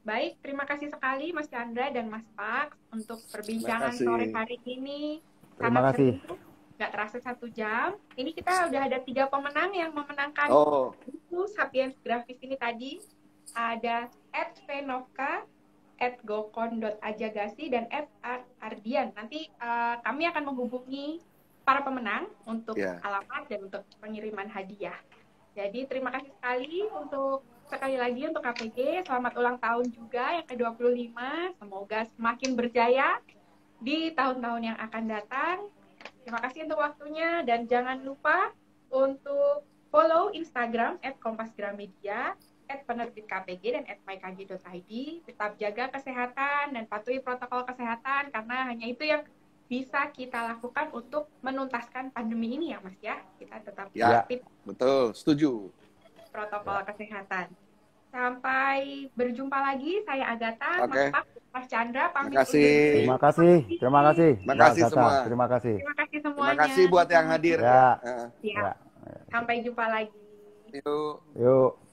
Speaker 1: Baik, terima kasih sekali Mas Chandra dan Mas Pak untuk perbincangan sore hari ini.
Speaker 3: Terima kasih.
Speaker 1: Nggak terasa 1 jam. Ini kita udah ada 3 pemenang yang memenangkan buku Sapiens Grafis ini tadi. Ada @venovka, @gokon.ajagasi, dan @ardian. Nanti kami akan menghubungi para pemenang untuk
Speaker 2: Ya.
Speaker 1: alamat dan untuk pengiriman hadiah. Jadi terima kasih sekali lagi untuk KPG. Selamat ulang tahun juga yang ke-25. Semoga semakin berjaya di tahun-tahun yang akan datang. Terima kasih untuk waktunya dan jangan lupa untuk follow Instagram @kompasgramedia, @penerbit_kpg dan @mykg.id. Tetap jaga kesehatan dan patuhi protokol kesehatan karena hanya itu yang bisa kita lakukan untuk menuntaskan pandemi ini ya Mas ya. Kita tetap
Speaker 2: Ya.
Speaker 1: aktif
Speaker 2: Betul, setuju.
Speaker 1: protokol kesehatan. Sampai berjumpa lagi. Saya Agatha,
Speaker 2: Oke.
Speaker 1: Mas Chandra pamit
Speaker 2: Terima kasih.
Speaker 1: undur diri.
Speaker 3: Terima kasih. Terima kasih.
Speaker 2: Terima kasih
Speaker 3: Mbak Agatha.
Speaker 2: semua.
Speaker 3: Terima kasih.
Speaker 1: Terima kasih semuanya.
Speaker 2: Terima kasih buat yang hadir.
Speaker 3: Ya.
Speaker 2: Heeh.
Speaker 1: Siap.
Speaker 3: Ya.
Speaker 1: Sampai jumpa lagi.
Speaker 2: Yuk.
Speaker 3: Yuk.